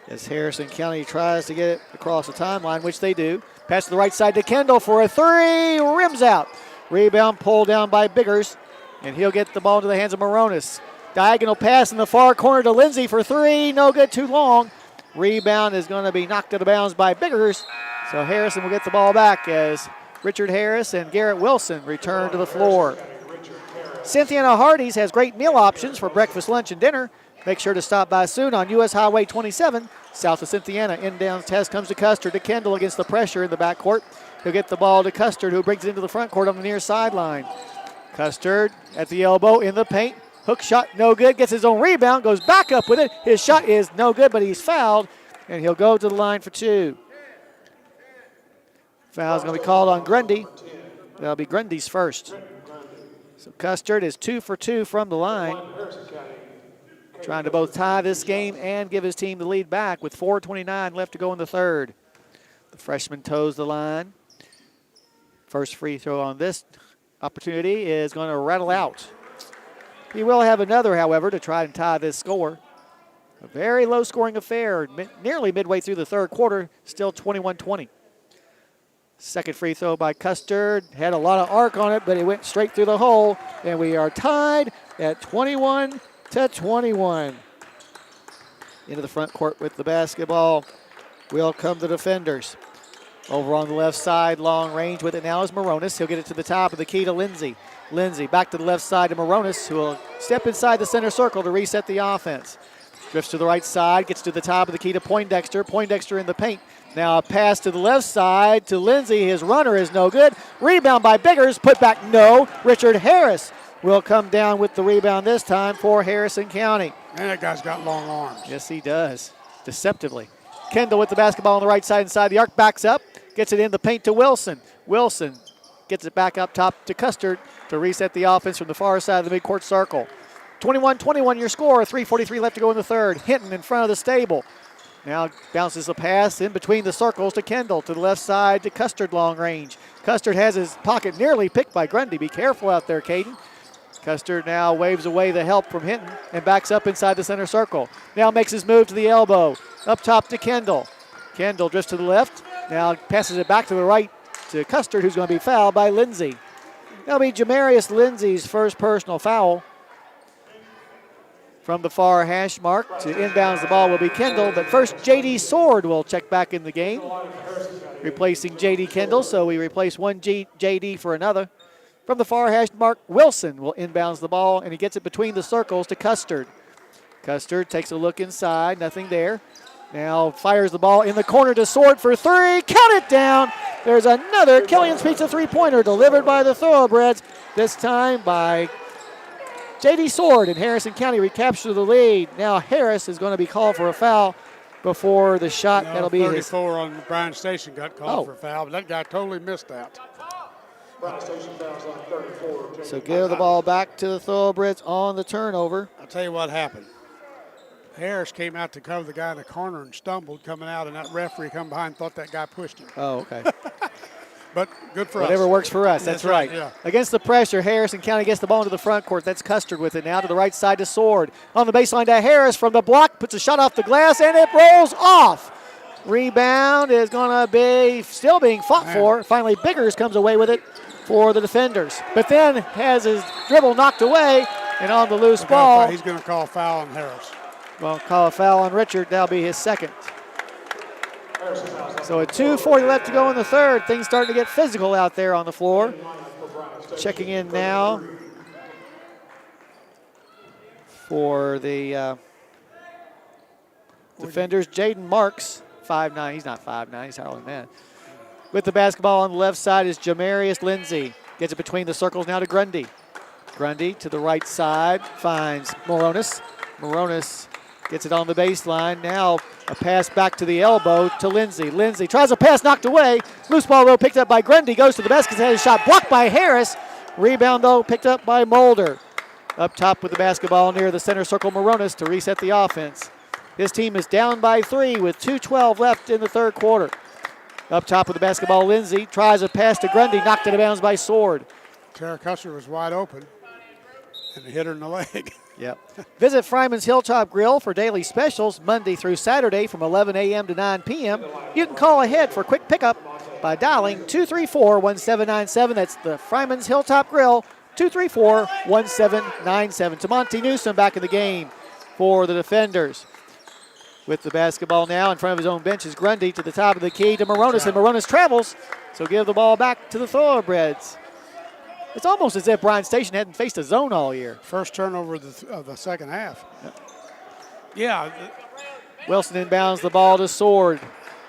as Harrison County tries to get it across the timeline, which they do. Pass to the right side to Kendall for a three. Rims out. Rebound pulled down by Biggers, and he'll get the ball into the hands of Moronis. Diagonal pass in the far corner to Lindsay for three. No good, too long. Rebound is going to be knocked out of bounds by Biggers. So Harrison will get the ball back as Richard Harris and Garrett Wilson return to the floor. Cynthiana Hardee's has great meal options for breakfast, lunch, and dinner. Make sure to stop by soon on U.S. Highway 27, south of Cynthiana. Inbounds test comes to Custard, to Kendall against the pressure in the backcourt. He'll get the ball to Custard, who brings it into the front court on the near sideline. Custard at the elbow in the paint. Hook shot, no good. Gets his own rebound, goes back up with it. His shot is no good, but he's fouled, and he'll go to the line for two. Foul's going to be called on Grundy. That'll be Grundy's first. So Custard is 2 for 2 from the line. Trying to both tie this game and give his team the lead back with 4:29 left to go in the third. The freshman toes the line. First free throw on this opportunity is going to rattle out. He will have another, however, to try and tie this score. A very low-scoring affair, nearly midway through the third quarter, still 21-20. Second free throw by Custard. Had a lot of arc on it, but it went straight through the hole, and we are tied at 21-21. Into the front court with the basketball will come the defenders. Over on the left side, long range with it now is Moronis. He'll get it to the top of the key to Lindsay. Lindsay back to the left side to Moronis, who will step inside the center circle to reset the offense. Drifts to the right side, gets to the top of the key to Poindexter. Poindexter in the paint. Now a pass to the left side to Lindsay. His runner is no good. Rebound by Biggers. Put back, no. Richard Harris will come down with the rebound this time for Harrison County. Man, that guy's got long arms. Yes, he does. Deceptively. Kendall with the basketball on the right side inside the arc. Backs up. Gets it in the paint to Wilson. Wilson gets it back up top to Custard to reset the offense from the far side of the midcourt circle. 21-21 your score. 3:43 left to go in the third. Hinton in front of the stable. Now bounces the pass in between the circles to Kendall. To the left side to Custard long range. Custard has his pocket nearly picked by Grundy. Be careful out there, Caden. Custard now waves away the help from Hinton and backs up inside the center circle. Now makes his move to the elbow. Up top to Kendall. Kendall drifts to the left. Now passes it back to the right to Custard, who's going to be fouled by Lindsay. That'll be Jamarius Lindsay's first personal foul. From the far hash mark to inbounds the ball will be Kendall, but first J.D. Sword will check back in the game, replacing J.D. Kendall, so we replace one J.D. for another. From the far hash mark, Wilson will inbounds the ball, and he gets it between the circles to Custard. Custard takes a look inside, nothing there. Now fires the ball in the corner to Sword for three. Count it down. There's another Killian's Pizza three-pointer delivered by the Thoroughbreds, this time by J.D. Sword, and Harrison County recapture the lead. Now Harris is going to be called for a foul before the shot. No, that'll be 34 his. on Bryan Station got called for a foul, but that guy totally missed that. Bryan Station fouls on 34. So give the ball back to the Thoroughbreds on the turnover. I'll tell you what happened. Harris came out to cover the guy in the corner and stumbled coming out, and that referee come behind and thought that guy pushed him. Oh, okay. But good for Whatever us. works for us, that's right. Yeah. Against the pressure, Harrison County gets the ball into the front court. That's Custard with it now to the right side to Sword. On the baseline to Harris from the block, puts a shot off the glass, and it rolls off. Rebound is going to be still being fought for. Finally, Biggers comes away with it for the defenders. But then has his dribble knocked away, and on the loose ball. He's going to call a foul on Harris. Well, call a foul on Richard. That'll be his second. So at 2:40 left to go in the third. Things starting to get physical out there on the floor. Checking in now for the defenders. Jaden Marks, 5'9". He's not 5'9". He's higher than that. With the basketball on the left side is Jamarius Lindsay. Gets it between the circles now to Grundy. Grundy to the right side finds Moronis. Moronis gets it on the baseline. Now a pass back to the elbow to Lindsay. Lindsay tries a pass knocked away. Loose ball, though, picked up by Grundy. Goes to the basket. Has a shot blocked by Harris. Rebound, though, picked up by Mulder. Up top with the basketball near the center circle, Moronis to reset the offense. His team is down by 3 with 2:12 left in the third quarter. Up top with the basketball, Lindsay tries a pass to Grundy. Knocked it out of bounds by Sword. Tara Custer was wide open and hit her in the leg. Yep. Visit Fryman's Hilltop Grill for daily specials Monday through Saturday from 11 a.m. to 9 p.m. You can call ahead for quick pickup by dialing 234-1797. That's the Fryman's Hilltop Grill, 234-1797. Tamonte Newsom back in the game for the defenders. With the basketball now in front of his own bench is Grundy to the top of the key to Moronis, and Moronis travels, so give the ball back to the Thoroughbreds. It's almost as if Bryan Station hadn't faced a zone all year. First turnover of the second half. Yeah. Wilson inbounds the ball to Sword.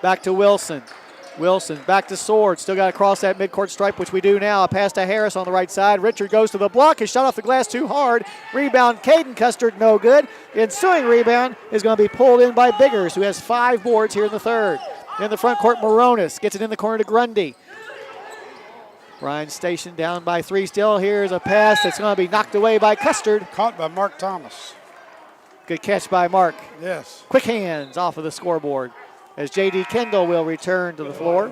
Back to Wilson. Wilson back to Sword. Still got to cross that midcourt stripe, which we do now. A pass to Harris on the right side. Richard goes to the block. His shot off the glass too hard. Rebound, Caden Custard, no good. The ensuing rebound is going to be pulled in by Biggers, who has 5 boards here in the third. In the front court, Moronis gets it in the corner to Grundy. Bryan Station down by 3 still. Here's a pass that's going to be knocked away by Custard. Caught by Mark Thomas. Good catch by Mark. Yes. Quick hands off of the scoreboard as J.D. Kendall will return to the floor.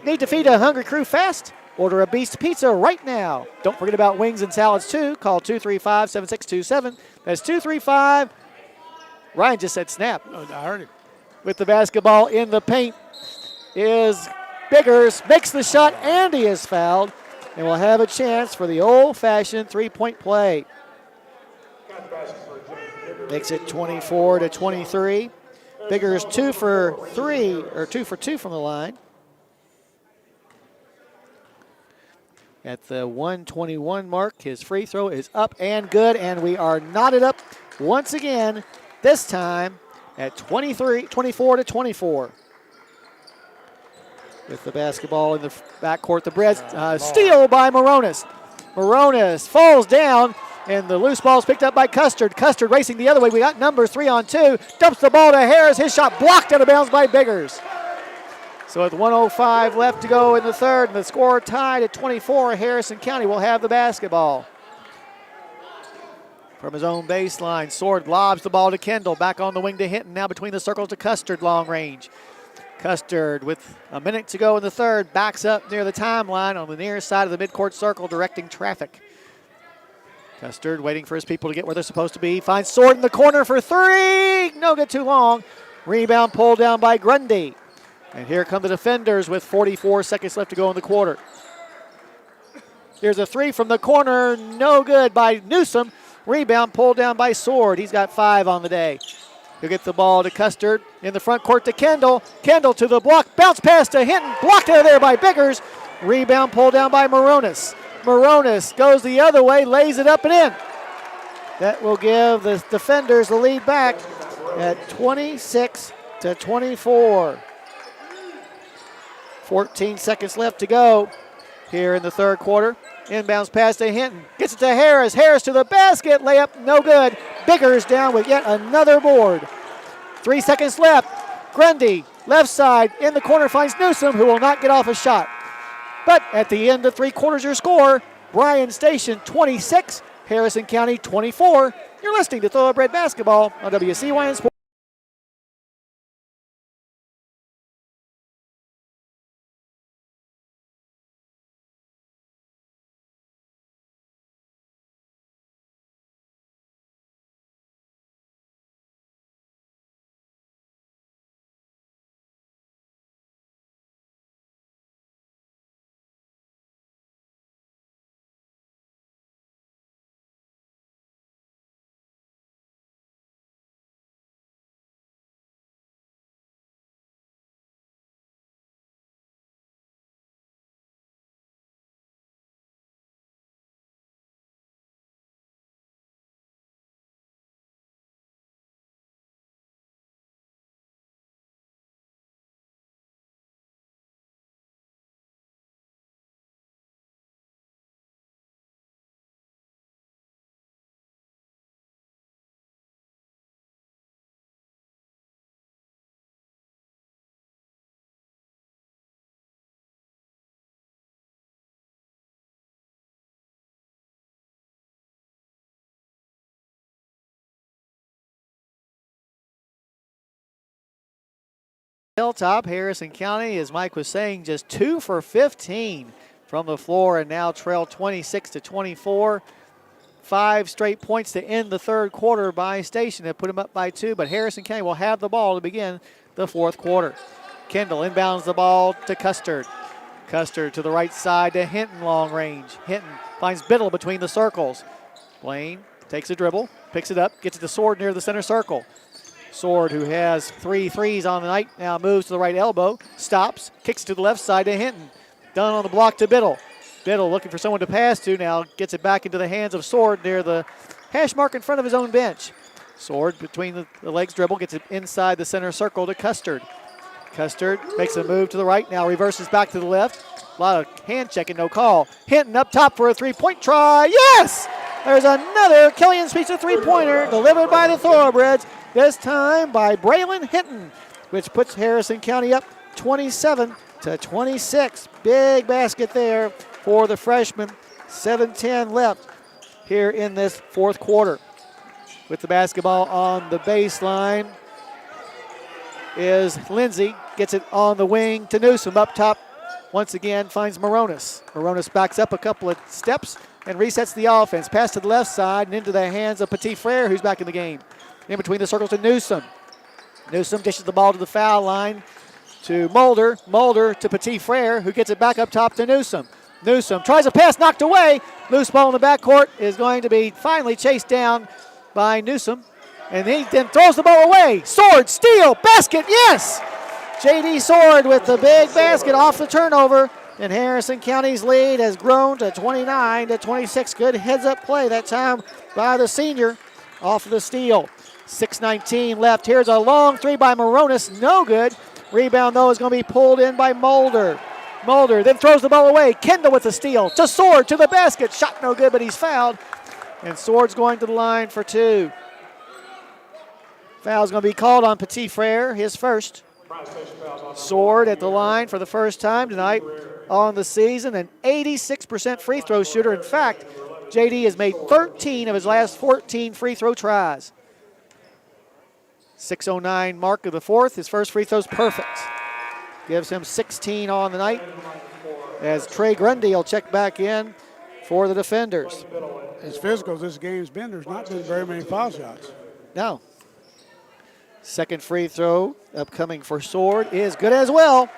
Need to feed a hungry crew fast? Order a Beast Pizza right now. Don't forget about wings and salads too. Call 235-7627. That's 235. Ryan just said snap. I heard him. With the basketball in the paint is Biggers. Makes the shot and he is fouled. And we'll have a chance for the old-fashioned three-point play. Makes it 24-23. Biggers 2 for 2 from the line. At the 121 mark, his free throw is up and good, and we are knotted up once again, this time at 24-24. With the basketball in the backcourt, the Breds steal by Moronis. Moronis falls down, and the loose ball is picked up by Custard. Custard racing the other way. We got number 3 on 2. Dumps the ball to Harris. His shot blocked out of bounds by Biggers. So with 1:05 left to go in the third, and the score tied at 24, Harrison County will have the basketball. From his own baseline, Sword lobs the ball to Kendall. Back on the wing to Hinton. Now between the circles to Custard, long range. Custard, with a minute to go in the third, backs up near the timeline on the near side of the midcourt circle, directing traffic. Custard waiting for his people to get where they're supposed to be. Finds Sword in the corner for 3. No good, too long. Rebound pulled down by Grundy. And here come the defenders with 44 seconds left to go in the quarter. Here's a 3 from the corner. No good by Newsom. Rebound pulled down by Sword. He's got 5 on the day. He'll get the ball to Custard. In the front court to Kendall. Kendall to the block. Bounce pass to Hinton. Blocked out of there by Biggers. Rebound pulled down by Moronis. Moronis goes the other way, lays it up and in. That will give the defenders the lead back at 26-24. 14 seconds left to go here in the third quarter. Inbounds pass to Hinton. Gets it to Harris. Harris to the basket. Layup, no good. Biggers down with yet another board. 3 seconds left. Grundy, left side, in the corner, finds Newsom, who will not get off a shot. But at the end of 3 quarters, your score, Bryan Station 26, Harrison County 24. You're listening to Thoroughbred Basketball on WCYN Sports. Hilltop, Harrison County, as Mike was saying, just 2 for 15 from the floor and now trail 26-24. 5 straight points to end the third quarter by Station that put them up by 2, but Harrison County will have the ball to begin the fourth quarter. Kendall inbounds the ball to Custard. Custard to the right side to Hinton, long range. Hinton finds Biddle between the circles. Blaine takes a dribble, picks it up, gets it to Sword near the center circle. Sword, who has 3 threes on the night, now moves to the right elbow, stops, kicks it to the left side to Hinton. Done on the block to Biddle. Biddle looking for someone to pass to now, gets it back into the hands of Sword near the hash mark in front of his own bench. Sword between the legs dribble, gets it inside the center circle to Custard. Custard makes a move to the right, now reverses back to the left. A lot of hand checking, no call. Hinton up top for a three-point try. Yes! There's another Killian Speaks a three-pointer delivered by the Thoroughbreds, this time by Braylon Hinton, which puts Harrison County up 27-26. Big basket there for the freshman. 7:10 left here in this fourth quarter. With the basketball on the baseline is Lindsay. Gets it on the wing to Newsom. Up top once again finds Moronis. Moronis backs up a couple of steps and resets the offense. Pass to the left side and into the hands of Petit Frere, who's back in the game. In between the circles to Newsom. Newsom dishes the ball to the foul line to Mulder. Mulder to Petit Frere, who gets it back up top to Newsom. Newsom tries a pass, knocked away. Loose ball in the backcourt is going to be finally chased down by Newsom. And he then throws the ball away. Sword, steal, basket, yes! J.D. Sword with the big basket off the turnover. And Harrison County's lead has grown to 29-26. Good heads-up play that time by the senior off of the steal. 6:19 left. Here's a long three by Moronis. No good. Rebound, though, is going to be pulled in by Mulder. Mulder then throws the ball away. Kendall with the steal. To Sword, to the basket. Shot no good, but he's fouled. And Sword's going to the line for 2. Foul's going to be called on Petit Frere, his first. Sword at the line for the first time tonight on the season. An 86% free throw shooter. In fact, JD has made 13 of his last 14 free throw tries. 6:09 mark of the fourth. His first free throw's perfect. Gives him 16 on the night as Trey Grundy will check back in for the defenders. As physical as this game's been, there's not been very many foul shots. No. Second free throw upcoming for Sword is good as well.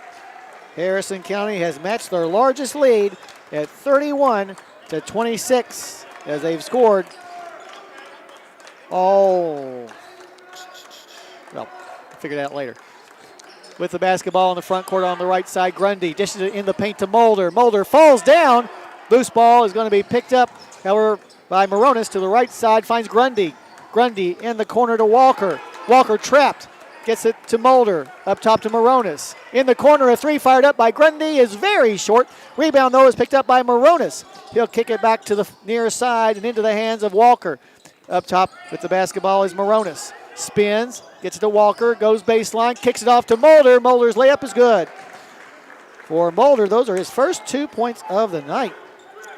Harrison County has matched their largest lead at 31-26 as they've scored all, well, figure that out later. With the basketball in the front court on the right side, Grundy dishes it in the paint to Mulder. Mulder falls down. Loose ball is going to be picked up, however, by Moronis to the right side, finds Grundy. Grundy in the corner to Walker. Walker trapped, gets it to Mulder, up top to Moronis. In the corner, a three fired up by Grundy is very short. Rebound, though, is picked up by Moronis. He'll kick it back to the near side and into the hands of Walker. Up top with the basketball is Moronis. Spins, gets it to Walker, goes baseline, kicks it off to Mulder. Mulder's layup is good. For Mulder, those are his first 2 points of the night.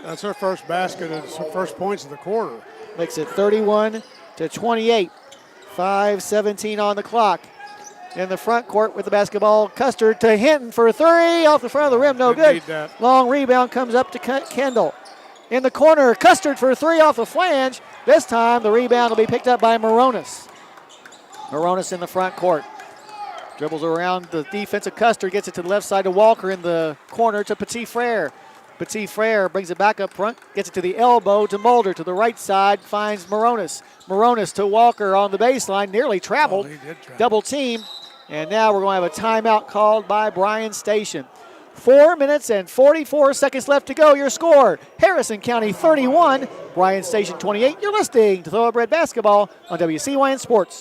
That's her first basket and her first points of the quarter. Makes it 31-28. 5:17 on the clock. In the front court with the basketball, Custard to Hinton for a three. Off the front of the rim, no good. Long rebound comes up to Kendall. In the corner, Custard for a three off the flange. This time the rebound will be picked up by Moronis. Moronis in the front court. Dribbles around the defensive Custard, gets it to the left side to Walker in the corner to Petit Frere. Petit Frere brings it back up front, gets it to the elbow to Mulder. To the right side, finds Moronis. Moronis to Walker on the baseline, nearly traveled. Double team. And now we're going to have a timeout called by Bryan Station. 4 minutes and 44 seconds left to go. Your score, Harrison County 31, Bryan Station 28. You're listening to Thoroughbred Basketball on WCYN Sports.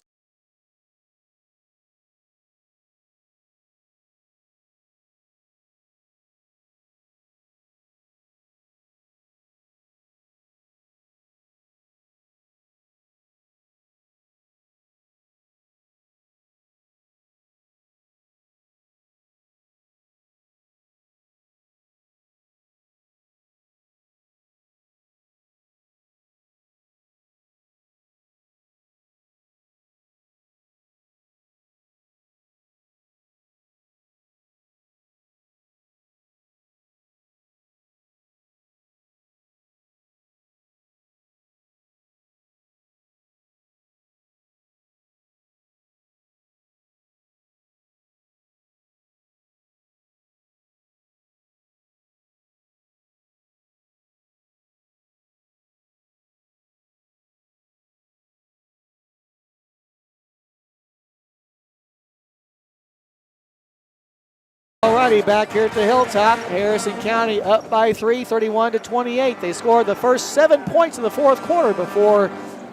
Alrighty, back here at the Hilltop, Harrison County up by 3, 31-28. They scored the first 7 points in the fourth quarter before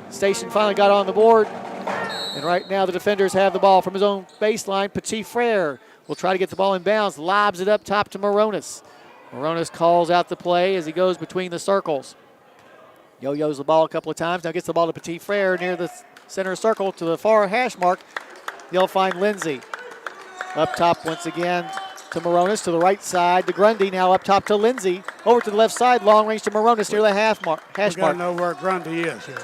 Station finally got on the board. And right now the defenders have the ball from his own baseline. Petit Frere will try to get the ball in bounds, lobs it up top to Moronis. Moronis calls out the play as he goes between the circles. Yo-yos the ball a couple of times, now gets the ball to Petit Frere near the center circle to the far hash mark. They'll find Lindsay. Up top once again to Moronis, to the right side to Grundy, now up top to Lindsay. Over to the left side, long range to Moronis near the hash mark. We got to know where Grundy is here.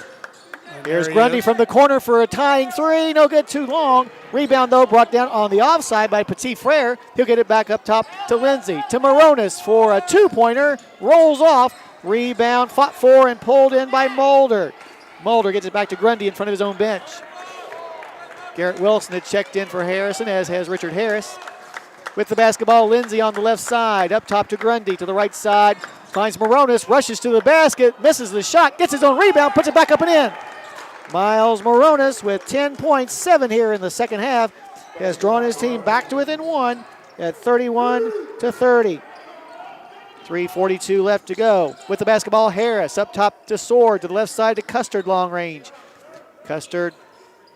Here's Grundy from the corner for a tying three. No good, too long. Rebound, though, brought down on the offside by Petit Frere. He'll get it back up top to Lindsay. To Moronis for a two-pointer. Rolls off. Rebound, fought for and pulled in by Mulder. Mulder gets it back to Grundy in front of his own bench. Garrett Wilson had checked in for Harrison, as has Richard Harris. With the basketball, Lindsay on the left side. Up top to Grundy, to the right side. Finds Moronis, rushes to the basket, misses the shot, gets his own rebound, puts it back up and in. Miles Moronis with 10.7 here in the second half has drawn his team back to within one at 31-30. 3:42 left to go. With the basketball, Harris up top to Sword, to the left side to Custard, long range. Custard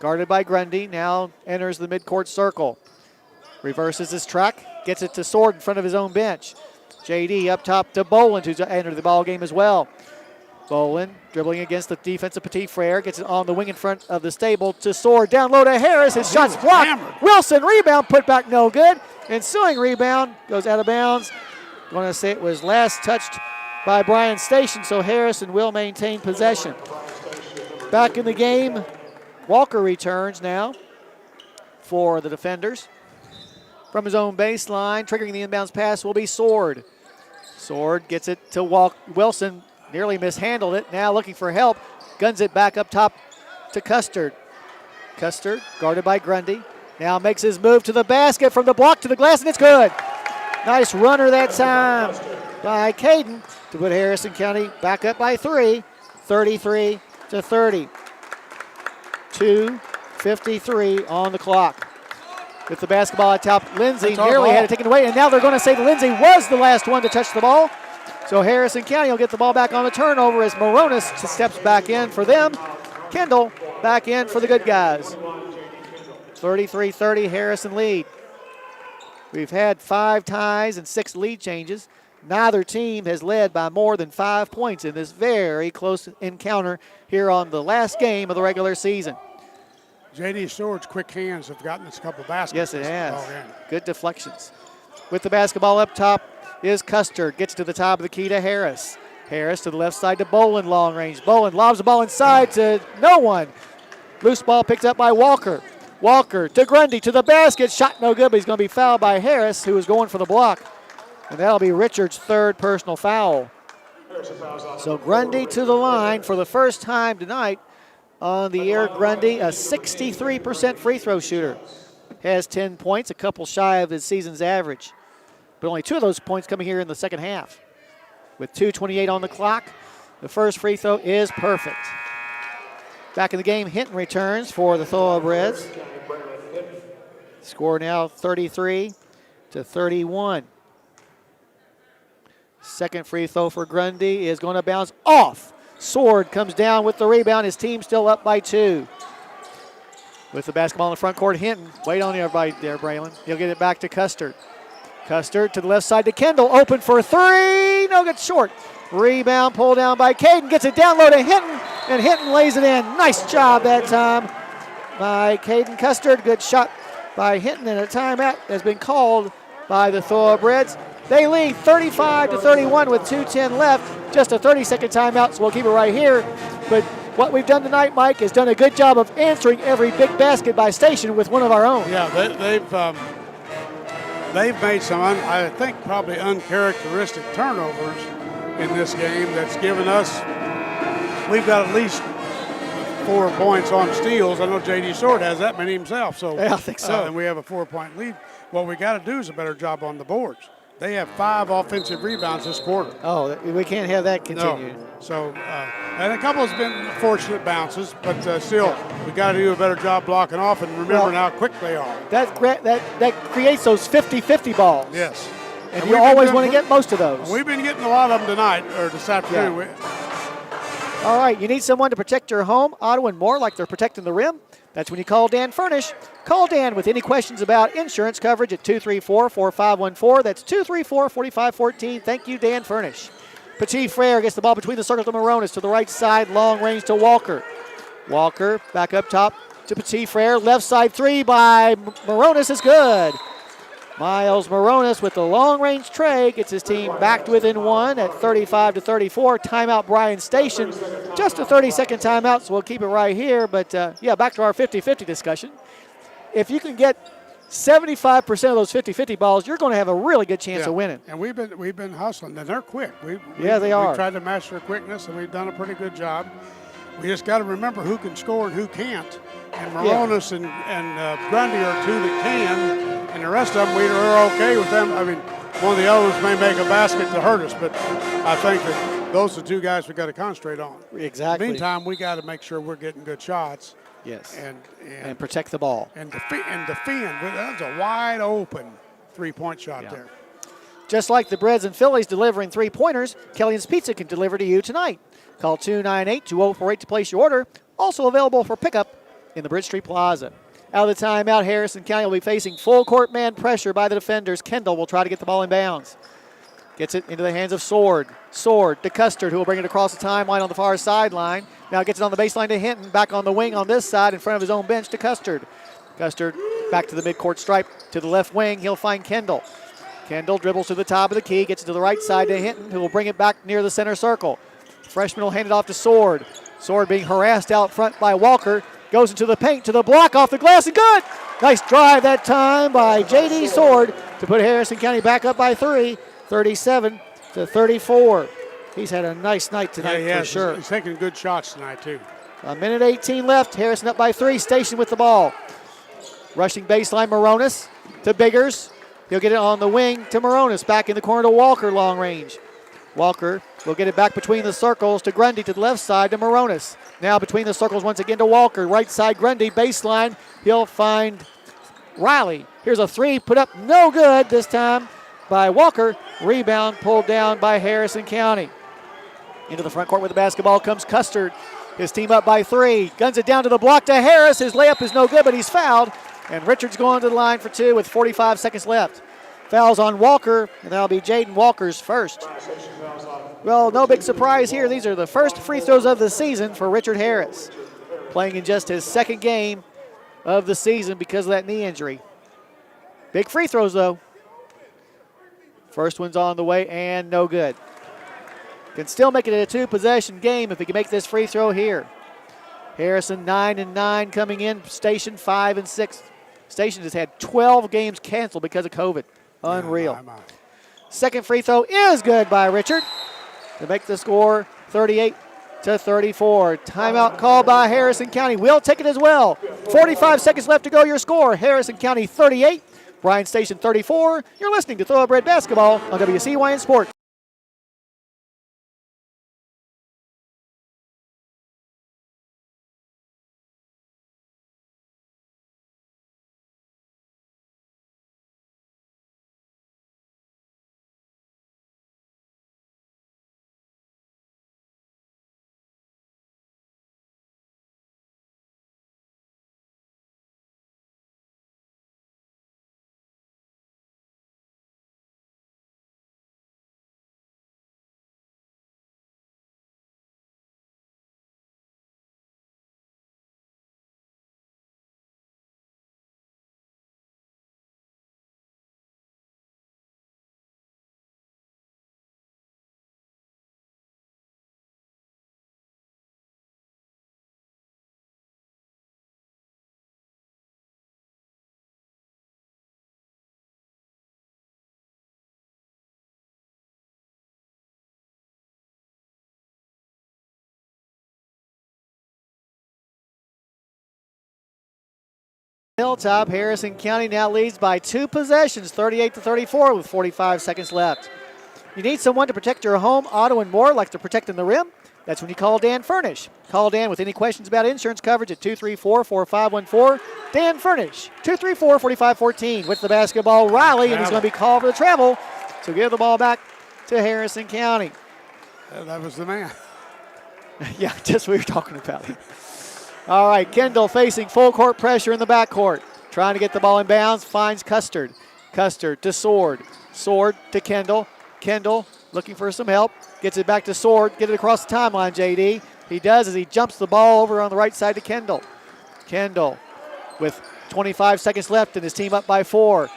guarded by Grundy, now enters the midcourt circle. Reverses his track, gets it to Sword in front of his own bench. JD up top to Boland, who's entered the ball game as well. Boland dribbling against the defense of Petit Frere, gets it on the wing in front of the stable to Sword. Down low to Harris, his shot's blocked. Hammered. Wilson, rebound, put back, no good. Ensuing rebound, goes out of bounds. Going to say it was last touched by Bryan Station, so Harrison will maintain possession. Back in the game, Walker returns now for the defenders. From his own baseline, triggering the inbounds pass will be Sword. Sword gets it to Wilson, nearly mishandled it. Now looking for help, guns it back up top to Custard. Custard, guarded by Grundy, now makes his move to the basket, from the block to the glass, and it's good. Nice runner that time by Caden to put Harrison County back up by 3, 33-30. 2:53 on the clock. With the basketball at top, Lindsay nearly had it taken away, and now they're going to say that Lindsay was the last one to touch the ball. So Harrison County will get the ball back on the turnover as Moronis steps back in for them. Kendall back in for the good guys. 33-30, Harrison lead. We've had 5 ties and 6 lead changes. Neither team has led by more than 5 points in this very close encounter here on the last game of the regular season. J.D. Sword's quick hands have gotten us a couple baskets. Yes, it has. Good deflections. With the basketball up top is Custer. Gets to the top of the key to Harris. Harris to the left side to Boland, long range. Boland lobs the ball inside to no one. Loose ball picked up by Walker. Walker to Grundy, to the basket. Shot no good, but he's going to be fouled by Harris, who is going for the block. And that'll be Richard's third personal foul. So Grundy to the line for the first time tonight. On the air, Grundy, a 63% free throw shooter. Has 10 points, a couple shy of his season's average. But only 2 of those points coming here in the second half. With 2:28 on the clock, the first free throw is perfect. Back in the game, Hinton returns for the Thoroughbreds. Score now 33-31. Second free throw for Grundy is going to bounce off. Sword comes down with the rebound. His team still up by 2. With the basketball in the front court, Hinton. Wait on everybody there, Braylon. He'll get it back to Custard. Custard to the left side to Kendall. Open for 3. No good, short. Rebound pulled down by Caden. Gets it down low to Hinton, and Hinton lays it in. Nice job that time by Caden Custard. Good shot by Hinton, and a timeout has been called by the Thoroughbreds. They lead 35-31 with 2:10 left. Just a 30-second timeout, so we'll keep it right here. But what we've done tonight, Mike, is done a good job of answering every big basket by Station with one of our own. Yeah, they've made some, I think, probably uncharacteristic turnovers in this game that's given us, we've got at least 4 points on steals. I know J.D. Sword has that many himself. So yeah, I think so. And we have a 4-point lead. What we got to do is a better job on the boards. They have 5 offensive rebounds this quarter. Oh, we can't have that continue. No. So And a couple has been fortunate bounces, but still, we got to do a better job blocking off and remembering how quick they are. That creates those 50-50 balls. Yes. And you always want to get most of those. We've been getting a lot of them tonight, or this afternoon. Yeah. All right, you need someone to protect your home, auto, and more like they're protecting the rim? That's when you call Dan Furnish. Call Dan with any questions about insurance coverage at 234-4514. That's 234-4514. Thank you, Dan Furnish. Petit Frere gets the ball between the circles to Moronis to the right side, long range to Walker. Walker back up top to Petit Frere. Left side three by Moronis is good. Miles Moronis with the long range tray gets his team back to within one at 35-34. Timeout Bryan Station. Just a 30-second timeout, so we'll keep it right here. But yeah, back to our 50-50 discussion. If you can get 75% of those 50-50 balls, you're going to have a really good chance of winning. And we've been hustling, and they're quick. They are. We've tried to match their quickness, and we've done a pretty good job. We just got to remember who can score and who can't. And Moronis and Grundy are two that can, and the rest of them, we're okay with them. I mean, one of the others may make a basket to hurt us, but I think that those are the two guys we got to concentrate on. Exactly. Meantime, we got to make sure we're getting good shots. Yes. And protect the ball. And defend. That was a wide open three-point shot there. Just like the Breads and Phillies delivering three-pointers, Kellyan's Pizza can deliver to you tonight. Call 298-2048 to place your order. Also available for pickup in the Bridge Street Plaza. Out of the timeout, Harrison County will be facing full court man pressure by the defenders. Kendall will try to get the ball in bounds. Gets it into the hands of Sword. Sword to Custard, who will bring it across the timeline on the far sideline. Now gets it on the baseline to Hinton. Back on the wing on this side in front of his own bench to Custard. Custard back to the midcourt stripe to the left wing. He'll find Kendall. Kendall dribbles to the top of the key, gets it to the right side to Hinton, who will bring it back near the center circle. Freshman will hand it off to Sword. Sword being harassed out front by Walker. Goes into the paint to the block off the glass and good. Nice drive that time by J.D. Sword to put Harrison County back up by 3, 37-34. He's had a nice night tonight for sure. He's taking good shots tonight too. A minute 18 left. Harrison up by 3. Station with the ball. Rushing baseline, Moronis to Biggers. He'll get it on the wing to Moronis. Back in the corner to Walker, long range. Walker will get it back between the circles to Grundy to the left side to Moronis. Now between the circles once again to Walker. Right side, Grundy, baseline. He'll find Riley. Here's a three, put up no good this time by Walker. Rebound pulled down by Harrison County. Into the front court with the basketball comes Custard. His team up by 3. Guns it down to the block to Harris. His layup is no good, but he's fouled. And Richards going to the line for 2 with 45 seconds left. Fouls on Walker, and that'll be Jaden Walker's first. Well, no big surprise here. These are the first free throws of the season for Richard Harris. Playing in just his second game of the season because of that knee injury. Big free throws, though. First one's on the way, and no good. Can still make it a 2-possession game if he can make this free throw here. Harrison 9-9 coming in. Station 5-6. Station has had 12 games canceled because of COVID. Unreal. Second free throw is good by Richard to make the score 38-34. Timeout called by Harrison County. We'll take it as well. 45 seconds left to go. Your score, Harrison County 38, Bryan Station 34. You're listening to Thoroughbred Basketball on WCYN Sports. Hilltop, Harrison County now leads by 2 possessions, 38-34 with 45 seconds left. You need someone to protect your home, auto, and more like they're protecting the rim? that's when you call Dan Furnish. Call Dan with any questions about insurance coverage at 234-4514. Dan Furnish, 234-4514 with the basketball. Riley, and he's going to be called for the travel. So give the ball back to Harrison County. That was the man. Yeah, just what we were talking about. All right, Kendall facing full court pressure in the backcourt. Trying to get the ball in bounds, finds Custard. Custard to Sword. Sword to Kendall. Kendall looking for some help. Gets it back to Sword. Get it across the timeline, JD. He does as he jumps the ball over on the right side to Kendall. Kendall with 25 seconds left and his team up by 4.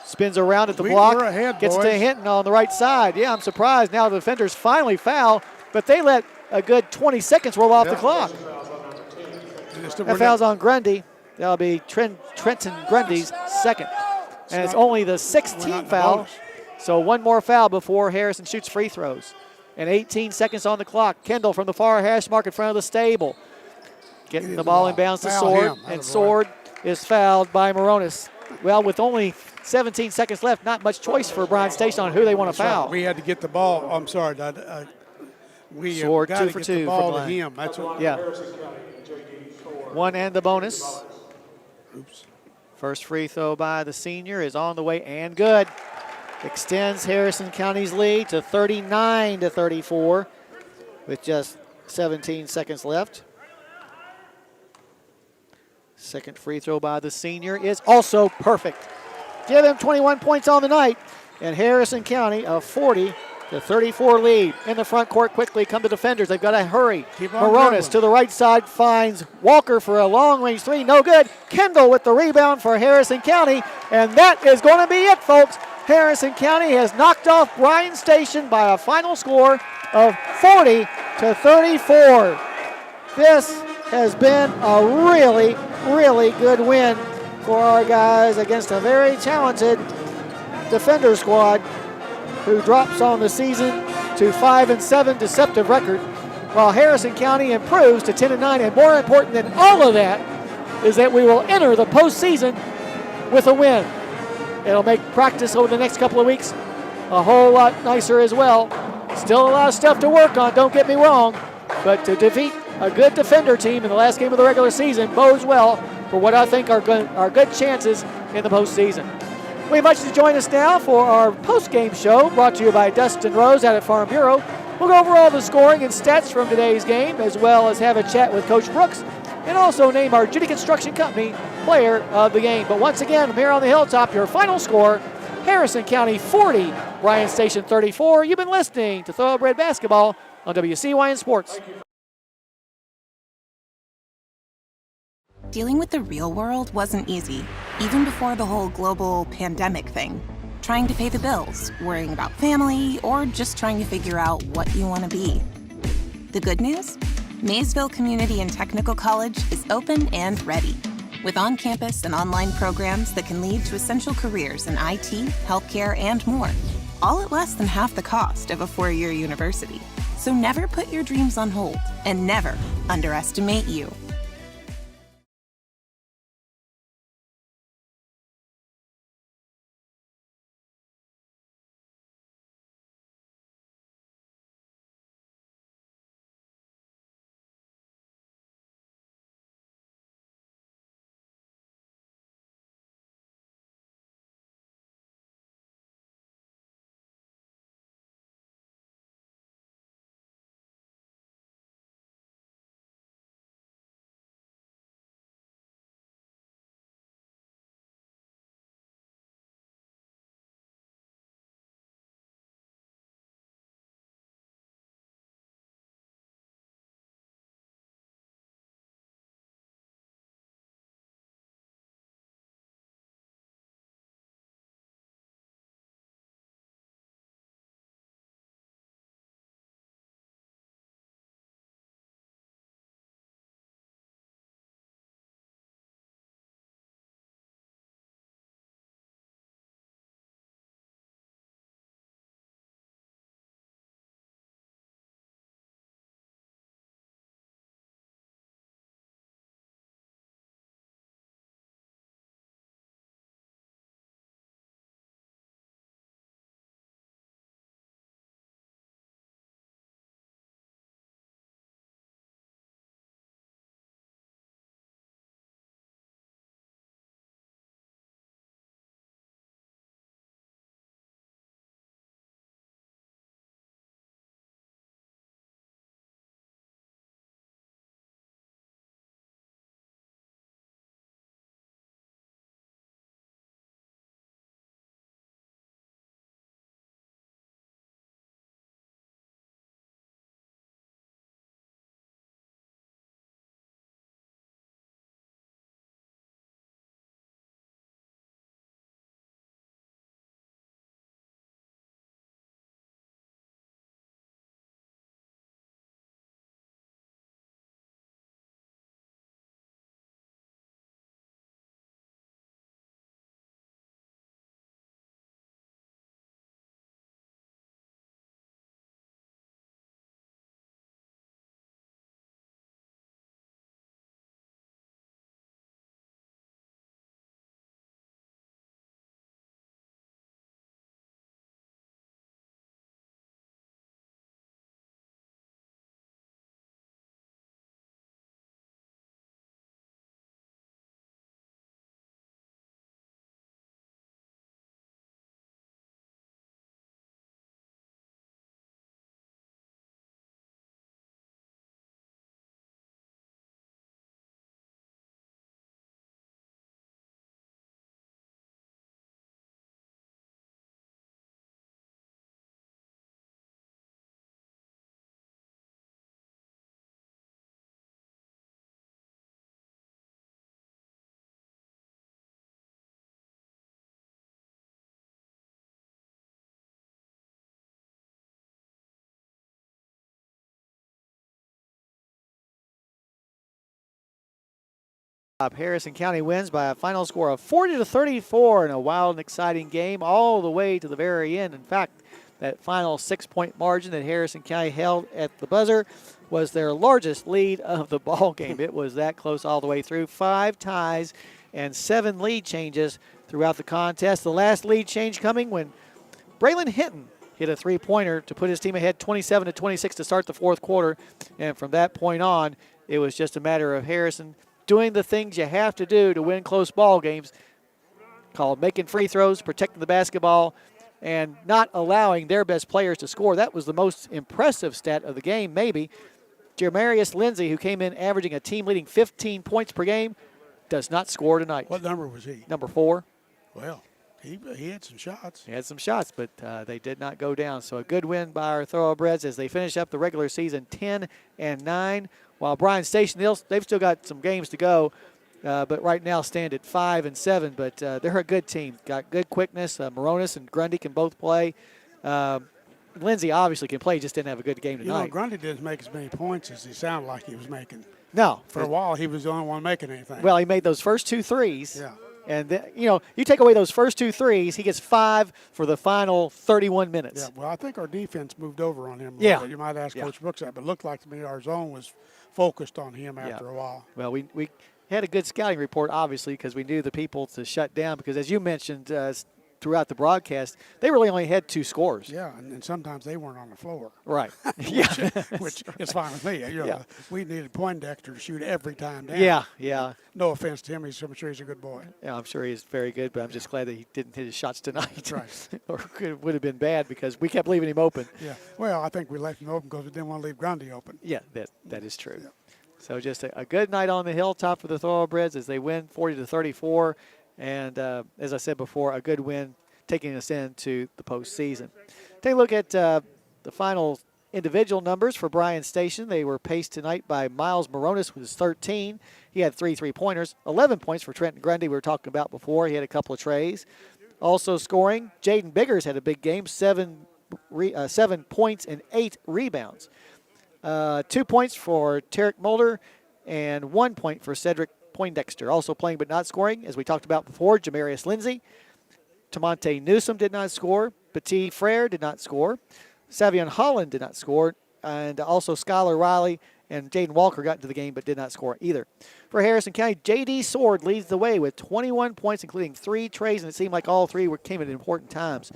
Spins around at the block. We're ahead, gets boys. to Hinton on the right side. Yeah, I'm surprised. Now the defenders finally foul, but they let a good 20 seconds roll off the clock. That foul's on Grundy. That'll be Trenton Grundy's second. And it's only the 16th foul. So one more foul before Harrison shoots free throws. And 18 seconds on the clock. Kendall from the far hash mark in front of the stable. Getting the ball in bounds to Sword. And Sword is fouled by Moronis. Well, with only 17 seconds left, not much choice for Bryan Station on who they want to foul. We had to get the ball. I'm sorry, we Sword got 2 to for get 2 the ball for to him. That's what. Yeah. One and the bonus. Oops. First free throw by the senior is on the way and good. Extends Harrison County's lead to 39-34 with just 17 seconds left. Second free throw by the senior is also perfect. Give him 21 points on the night, and Harrison County a 40-34 lead. In the front court quickly come the defenders. They've got to hurry. Moronis to the right side finds Walker for a long-range 3. No good. Kendall with the rebound for Harrison County, and that is going to be it, folks. Harrison County has knocked off Bryan Station by a final score of 40-34. This has been a really, really good win for our guys against a very talented defender squad who drops on the season to 5-7 deceptive record, while Harrison County improves to 10-9. And more important than all of that is that we will enter the postseason with a win. It'll make practice over the next couple of weeks a whole lot nicer as well. Still a lot of stuff to work on, don't get me wrong, but to defeat a good defender team in the last game of the regular season bodes well for what I think are good chances in the postseason. We invite you to join us now for our post-game show brought to you by Dustin Rose out at Farm Bureau. We'll go over all the scoring and stats from today's game, as well as have a chat with Coach Brooks, and also name our Judy Construction Company player of the game. But once again, here on the Hilltop, your final score, Harrison County 40, Bryan Station 34. You've been listening to Thoroughbred Basketball on WCYN Sports. Dealing with the real world wasn't easy, even before the whole global pandemic thing. Trying to pay the bills, worrying about family, or just trying to figure out what you want to be. The good news? Maysville Community and Technical College is open and ready, with on-campus and online programs that can lead to essential careers in IT, healthcare, and more, all at less than half the cost of a four-year university. So never put your dreams on hold, and never underestimate you. Harrison County wins by a final score of 40-34 in a wild and exciting game all the way to the very end. In fact, that final 6-point margin that Harrison County held at the buzzer was their largest lead of the ball game. It was that close all the way through. 5 ties and 7 lead changes throughout the contest. The last lead change coming when Braylon Hinton hit a 3-pointer to put his team ahead 27-26 to start the fourth quarter. And from that point on, it was just a matter of Harrison doing the things you have to do to win close ball games, called making free throws, protecting the basketball, and not allowing their best players to score. That was the most impressive stat of the game, maybe. Jamarius Lindsay, who came in averaging a team-leading 15 points per game, does not score tonight. What number was he? Number 4. Well, he had some shots. He had some shots, but they did not go down. So a good win by our Thoroughbreds as they finish up the regular season 10-9. While Bryan Station, they've still got some games to go, but right now stand at 5-7. But they're a good team. Got good quickness. Moronis and Grundy can both play. Lindsay obviously can play, just didn't have a good game tonight. You know, Grundy didn't make as many points as he sounded like he was making. No. For a while, he was the only one making anything. Well, he made those first 2 threes. Yeah. And, then, you take away those first 2 threes, he gets 5 for the final 31 minutes. Yeah, well, I think our defense moved over on him a Yeah. little bit. You might ask Coach Brooks that, but it looked like to me our zone was focused on him after a while. Well, we had a good scouting report, obviously, because we knew the people to shut down. Because, as you mentioned throughout the broadcast, they really only had 2 scores. Yeah, and sometimes they weren't on the floor. Right. which is fine with me. We needed Poindexter to shoot every time down. Yeah. No offense to him. I'm sure he's a good boy. Yeah, I'm sure he's very good, but I'm just glad that he didn't hit his shots tonight. That's right. Or it would have been bad because we kept leaving him open. Yeah. Well, I think we left him open because we didn't want to leave Grundy open. Yeah, that is true. Yeah. So just a good night on the hilltop for the Thoroughbreds as they win 40-34. And as I said before, a good win taking us into the postseason. Take a look at the final individual numbers for Bryan Station. They were paced tonight by Miles Moronis with his 13. He had 3 3-pointers, 11 points for Trenton Grundy we were talking about before. He had a couple of trays. Also scoring, Jaden Biggers had a big game, 7 points and 8 rebounds. 2 points for Tarek Mulder and 1 point for Cedric Poindexter. Also playing but not scoring, as we talked about before, Jamarius Lindsay. Tamonte Newsom did not score. Petit Frere did not score. Savion Holland did not score. And also Skylar Riley and Jaden Walker got into the game but did not score either. For Harrison County, J.D. Sword leads the way with 21 points, including 3 trays, and it seemed like all 3 came at important times.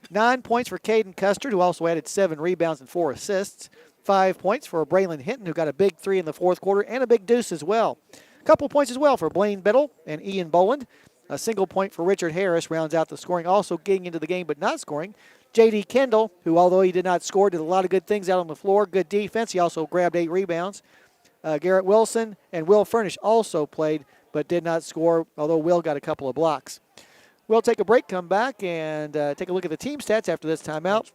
9 points for Caden Custard, who also added 7 rebounds and 4 assists. 5 points for Braylon Hinton, who got a big 3 in the fourth quarter and a big deuce as well. A couple points as well for Blaine Biddle and Ian Boland. A single point for Richard Harris rounds out the scoring. Also getting into the game but not scoring, J.D. Kendall, who although he did not score, did a lot of good things out on the floor. Good defense. He also grabbed 8 rebounds. Garrett Wilson and Will Furnish also played but did not score, although Will got a couple of blocks. We'll take a break, come back, and take a look at the team stats after this timeout.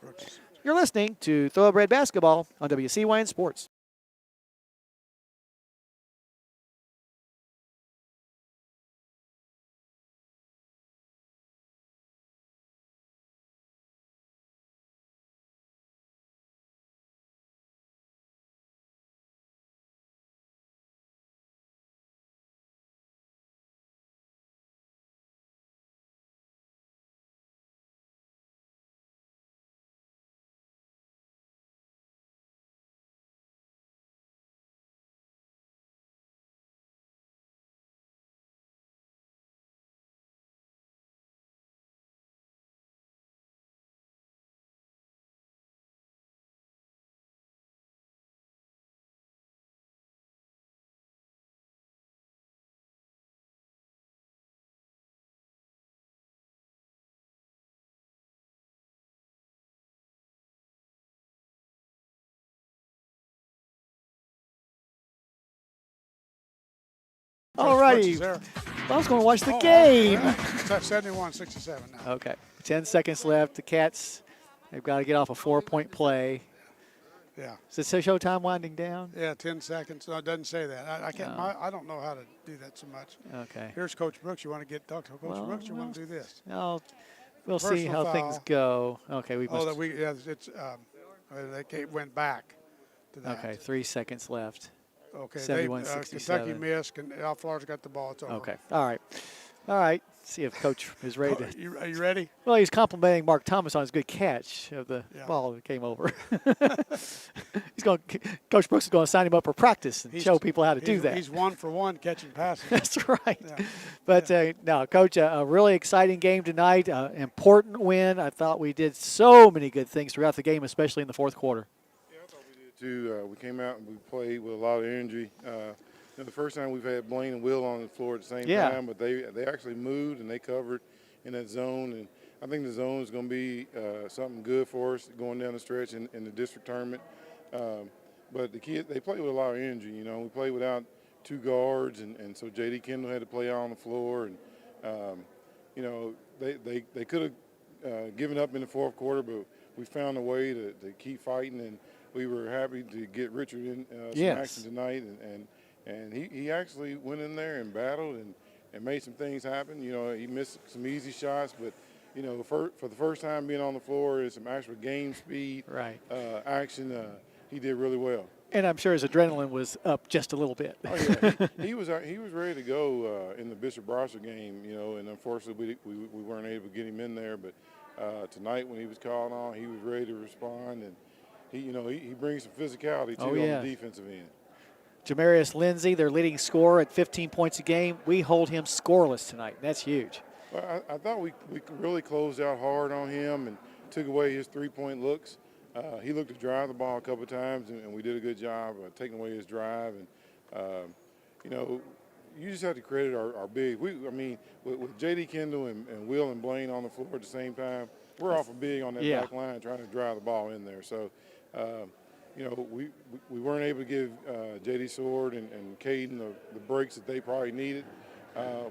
You're listening to Thoroughbred Basketball on WCYN Sports. All righty. I was going to watch the game. It's at 71-67 now. Okay. 10 seconds left. The Cats, they've got to get off a 4-point play. Yeah. Is the showtime winding down? Yeah, 10 seconds. No, it doesn't say that. I can't. I don't know how to do that so much. Okay. Here's Coach Brooks. You want to talk to Coach Brooks? You want to do this? No. We'll Personal see how foul. things go. Okay. We must. It's they went back to that. Okay. 3 seconds left. Okay, 71-67. Kentucky missed, and Florida's got the ball. It's over. Okay. All right. All right. See if Coach is ready to. Are you ready? Well, he's complimenting Mark Thomas on his good catch of the ball that came over. Coach Brooks is going to sign him up for practice and show people how to do that. He's 1 for 1 catching passes. That's right. Yeah. But no, Coach, a really exciting game tonight. Important win. I thought we did so many good things throughout the game, especially in the fourth quarter. Yeah, I thought we did too. We came out and we played with a lot of energy. The first time we've had Blaine and Will on the floor at the same time, but they actually moved and they covered in that zone. And I think the zone is going to be something good for us going down the stretch in the district tournament. But the kids, they play with a lot of energy. We played without 2 guards, and so J.D. Kendall had to play out on the floor. And, they could have given up in the fourth quarter, but we found a way to keep fighting. And we were happy to get Richard in some action tonight. And he actually went in there and battled and made some things happen. He missed some easy shots, but, for the first time being on the floor and some actual game speed action, he did really well. And I'm sure his adrenaline was up just a little bit. Oh, yeah. he was ready to go in the Bishop Browser game, and unfortunately we weren't able to get him in there. But tonight when he was called on, he was ready to respond, and he brings some physicality, too, on the defensive end. Jamarius Lindsay, their leading scorer at 15 points a game. We hold him scoreless tonight. That's huge. Well, I thought we really closed out hard on him and took away his three-point looks. He looked to drive the ball a couple of times, and we did a good job of taking away his drive. And, you just have to credit our big. With J.D. Kendall and Will and Blaine on the floor at the same time, we're awful big on that back line trying to drive the ball in there. So, we weren't able to give J.D. Sword and Caden the breaks that they probably needed.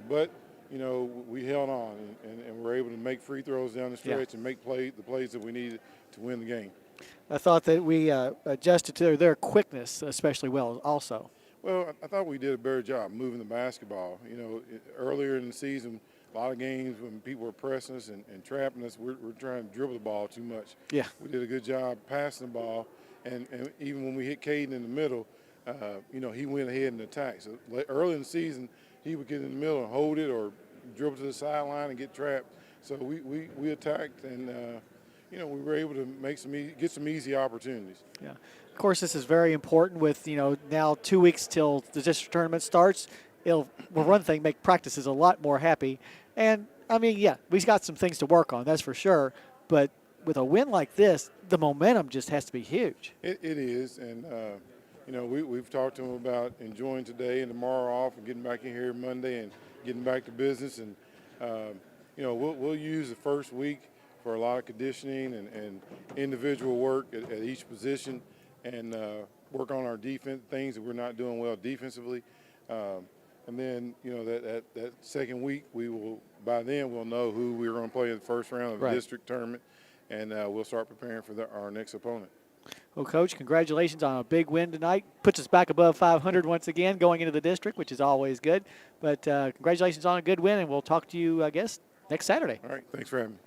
But we held on and were able to make free throws down the stretch and make the plays that we needed to win the game. I thought that we adjusted to their quickness especially well also. Well, I thought we did a better job moving the basketball. Earlier in the season, a lot of games when people were pressing us and trapping us, we're trying to dribble the ball too much. Yeah. We did a good job passing the ball, and even when we hit Caden in the middle, he went ahead and attacked. So early in the season, he would get in the middle and hold it or dribble to the sideline and get trapped. So we attacked, and we were able to get some easy opportunities. Yeah. Of course, this is very important with, now 2 weeks till the district tournament starts. It'll, well, one thing, make practices a lot more happy. And, we've got some things to work on, that's for sure. But with a win like this, the momentum just has to be huge. It is, and, we've talked to them about enjoying today and tomorrow off and getting back in here Monday and getting back to business. And, we'll use the first week for a lot of conditioning and individual work at each position and work on our defense, things that we're not doing well defensively. And then, that second week, by then we'll know who we're going to play in the first round of the district tournament, and we'll start preparing for our next opponent. Well, Coach, congratulations on a big win tonight. Puts us back above 500 once again going into the district, which is always good. But congratulations on a good win, and we'll talk to you, I guess, next Saturday. All right. Thanks for having me.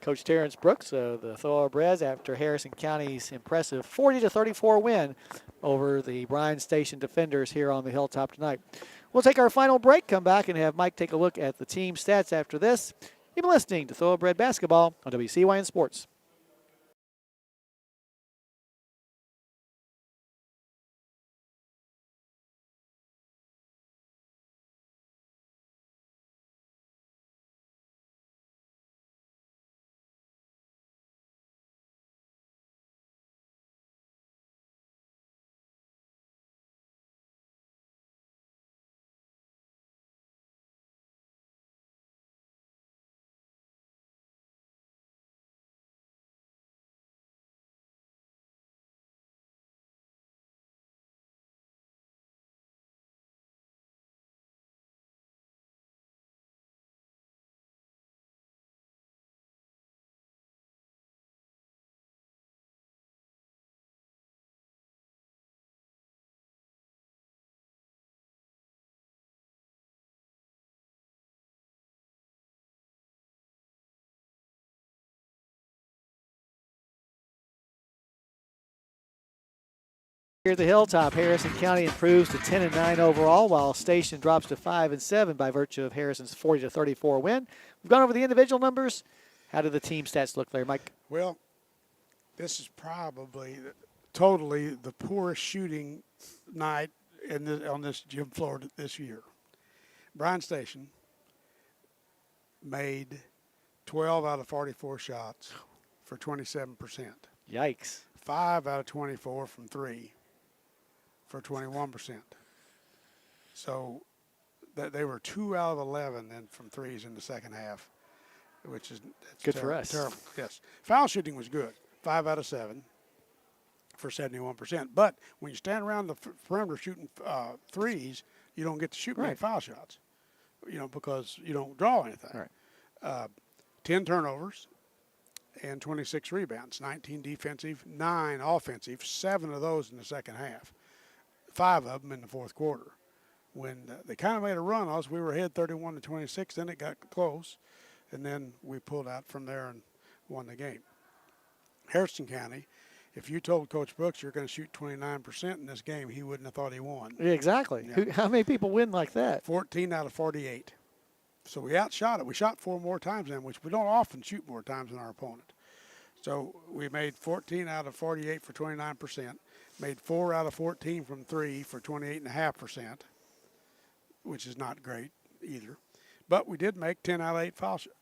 Coach Terrence Brooks of the Thoroughbreds after Harrison County's impressive 40-34 win over the Bryan Station Defenders here on the Hilltop tonight. We'll take our final break, come back, and have Mike take a look at the team stats after this. You've been listening to Thoroughbred Basketball on WCYN Sports. Here at the Hilltop, Harrison County improves to 10-9 overall, while Station drops to 5-7 by virtue of Harrison's 40-34 win. We've gone over the individual numbers. How do the team stats look there, Mike? Well, this is probably totally the poorest shooting night on this gym floor this year. Bryan Station made 12 out of 44 shots for 27%. Yikes. 5 out of 24 from 3 for 21%. So they were 2 out of 11 then from threes in the second half, which is good for us. Terrible. Yes. Foul shooting was good. 5 out of 7 for 71%. But when you stand around the perimeter shooting threes, you don't get to shoot many foul shots, because you don't draw anything. Right. 10 turnovers and 26 rebounds, 19 defensive, 9 offensive, 7 of those in the second half, 5 of them in the fourth quarter. When they kind of made a run on us, we were ahead 31-26, then it got close, and then we pulled out from there and won the game. Harrison County, if you told Coach Brooks you're going to shoot 29% in this game, he wouldn't have thought he won. Exactly. Yeah. How many people win like that? 14 out of 48. So we outshot it. We shot 4 more times than, which we don't often shoot more times than our opponent. So we made 14 out of 48 for 29%, made 4 out of 14 from 3 for 28.5%, which is not great either. But we did make 10 out of 8 foul shots.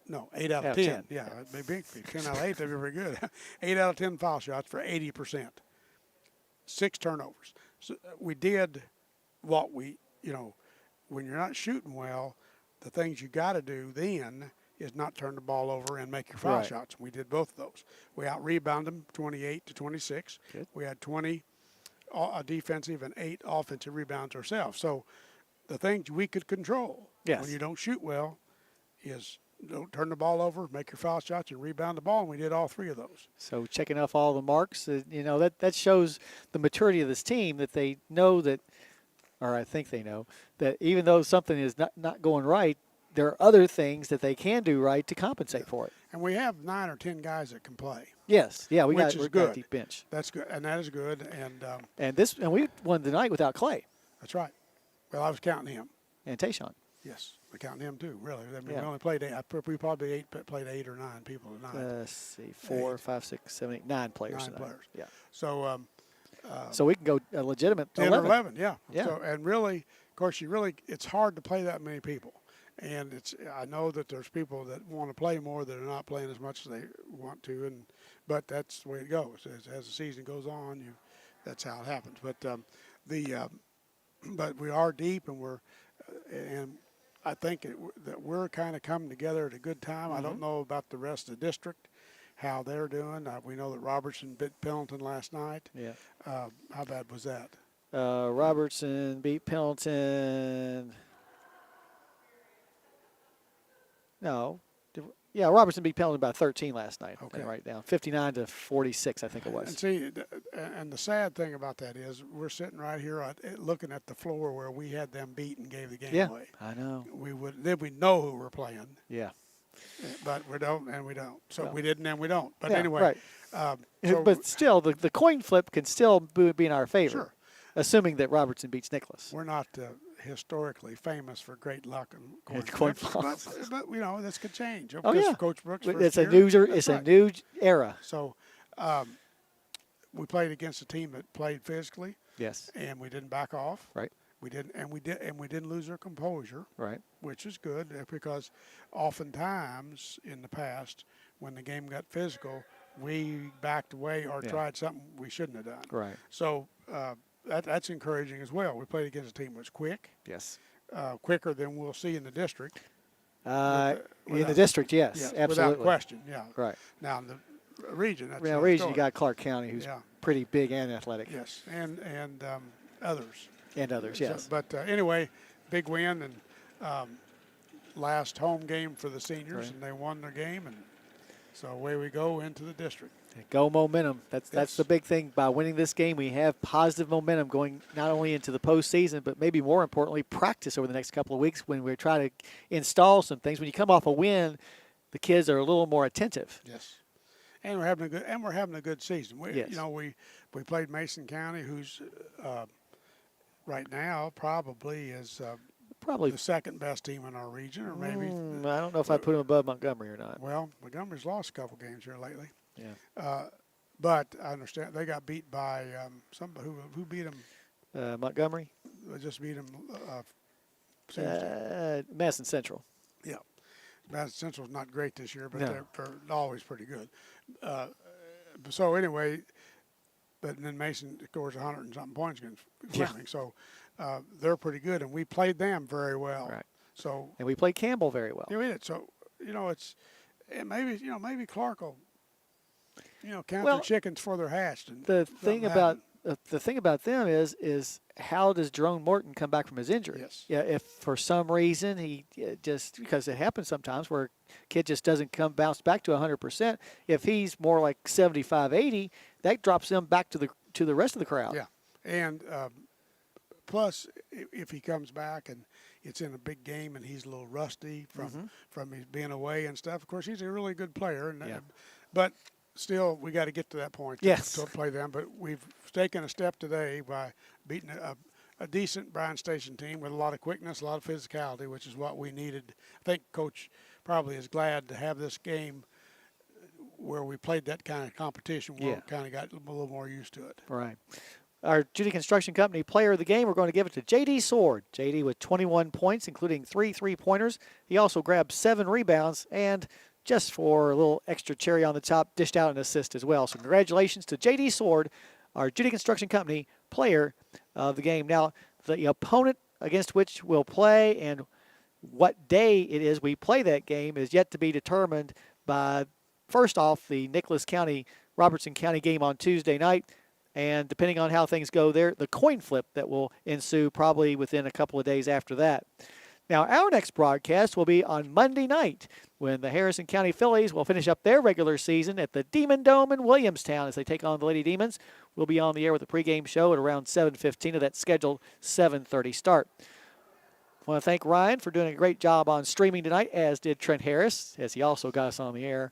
No, 8 out of 10. Yeah, maybe 10 out of 8, that'd be very good. 8 out of 10 foul shots for 80%. 6 turnovers. So we did what we, when you're not shooting well, the things you got to do then is not turn the ball over and make your foul shots. We did both of those. We out-rebounded them 28-26. Good. We had 20 defensive and 8 offensive rebounds ourselves. So the things we could control when you don't shoot well is don't turn the ball over, make your foul shots, and rebound the ball, and we did all 3 of those. So checking off all the marks, that shows the maturity of this team, that they know that, or I think they know, that even though something is not going right, there are other things that they can do right to compensate for it. And we have 9 or 10 guys that can play. Yes, yeah, we've got a deep bench. That's good, and that is good. And we won the night without Clay. That's right. Well, I was counting him. And Tayshawn. Yes, we're counting him too. Really, I mean, we only played 8. We probably played 8 or 9 people tonight. Let's see, 4, 5, 6, 7, 8, 9 players. 9 tonight. players. Yeah. So. So we can go a legitimate 10 11. or 11, yeah. Yeah. So, and really, of course, it's hard to play that many people. And I know that there's people that want to play more that are not playing as much as they want to, but that's the way it goes. As the season goes on, that's how it happens. But but we are deep, and I think that we're kind of coming together at a good time. I don't know about the rest of the district, how they're doing. We know that Robertson beat Pendleton last night. Yeah. How bad was that? Robertson beat Pendleton. No. Yeah, Robertson beat Pendleton by 13 last night. Okay. Right down. 59-46, I think it was. And see, and the sad thing about that is we're sitting right here looking at the floor where we had them beat and gave the game away. I know. Then we know who we're playing. Yeah. But we don't, and we don't. So we didn't, and we don't. But yeah, anyway. Right. But still, the coin flip can still be in our favor. Sure. Assuming that Robertson beats Nicholas. We're not historically famous for great luck and coin flips, but this could change. Oh yeah, Coach Brooks. It's a new era. So, we played against a team that played physically. Yes. And we didn't back off. Right. We didn't lose our composure. Right. Which is good because oftentimes in the past when the game got physical, we backed away or tried something we shouldn't have done. Right. So. That's encouraging as well. We played against a team that was quick. Yes. Quicker than we'll see in the district. In the district, yes, absolutely. Without question, yeah. Right. Now, in the region, that's region, you got Clark County, who's pretty big and athletic. Yes, and others. And others, yes. So, but anyway, big win and last home game for the seniors, and they won their game, and so away we go into the district. Go momentum. That's the big thing. By winning this game, we have positive momentum going not only into the postseason, but maybe more importantly, practice over the next couple of weeks when we're trying to install some things. When you come off a win, the kids are a little more attentive. Yes. And we're having a good season. Yes. We played Mason County, who's right now probably is Probably. the second best team in our region, or maybe. I don't know if I put them above Montgomery or not. Well, Montgomery's lost a couple games here lately. Yeah. But I understand they got beat by somebody who beat them. Montgomery. They just beat them. Madison Central. Yeah. Madison Central's not great this year, but No. they're always pretty good. So anyway, but then Mason scores 100 and something points against Fleming. So they're pretty good, and we played them very well. Right. So And we played Campbell very well. we did. So maybe Clark will count Well, their chickens before they're hatched. And The thing something about them is how does Jerome Morton come back from his injury? Yes. Yeah, if for some reason he just, because it happens sometimes where a kid just doesn't bounce back to 100%. If he's more like 75, 80, that drops them back to the rest of the crowd. Yeah, and plus if he comes back and it's in a big game and he's a little rusty from his being away and stuff. Of course, he's a really good player, but still, we got to get to that point to play them. But we've taken a step today by beating a decent Bryan Station team with a lot of quickness, a lot of physicality, which is what we needed. I think Coach probably is glad to have this game where we played that kind of competition where we kind of got a little more used to it. Right. Our Judy Construction Company player of the game, we're going to give it to J.D. Sword. J.D. with 21 points, including 3 3-pointers. He also grabbed 7 rebounds and, just for a little extra cherry on the top, dished out an assist as well. So congratulations to J.D. Sword, our Judy Construction Company player of the game. Now, the opponent against which we'll play and what day it is we play that game is yet to be determined by, first off, the Nicholas County, Robertson County game on Tuesday night. And depending on how things go there, the coin flip that will ensue probably within a couple of days after that. Now, our next broadcast will be on Monday night when the Harrison County Phillies will finish up their regular season at the Demon Dome in Williamstown as they take on the Lady Demons. We'll be on the air with a pregame show at around 7:15 of that scheduled 7:30 start. I want to thank Ryan for doing a great job on streaming tonight, as did Trent Harris, as he also got us on the air.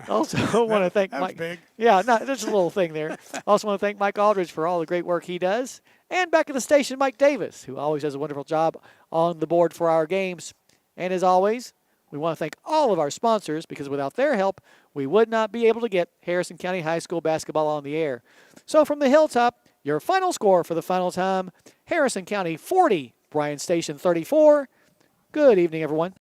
Also want to thank Mike. Big. Yeah, no, there's a little thing there. Also want to thank Mike Aldridge for all the great work he does. And back at the station, Mike Davis, who always does a wonderful job on the board for our games. And as always, we want to thank all of our sponsors, because without their help, we would not be able to get Harrison County High School basketball on the air. So from the hilltop, your final score for the final time, Harrison County 40, Bryan Station 34. Good evening, everyone.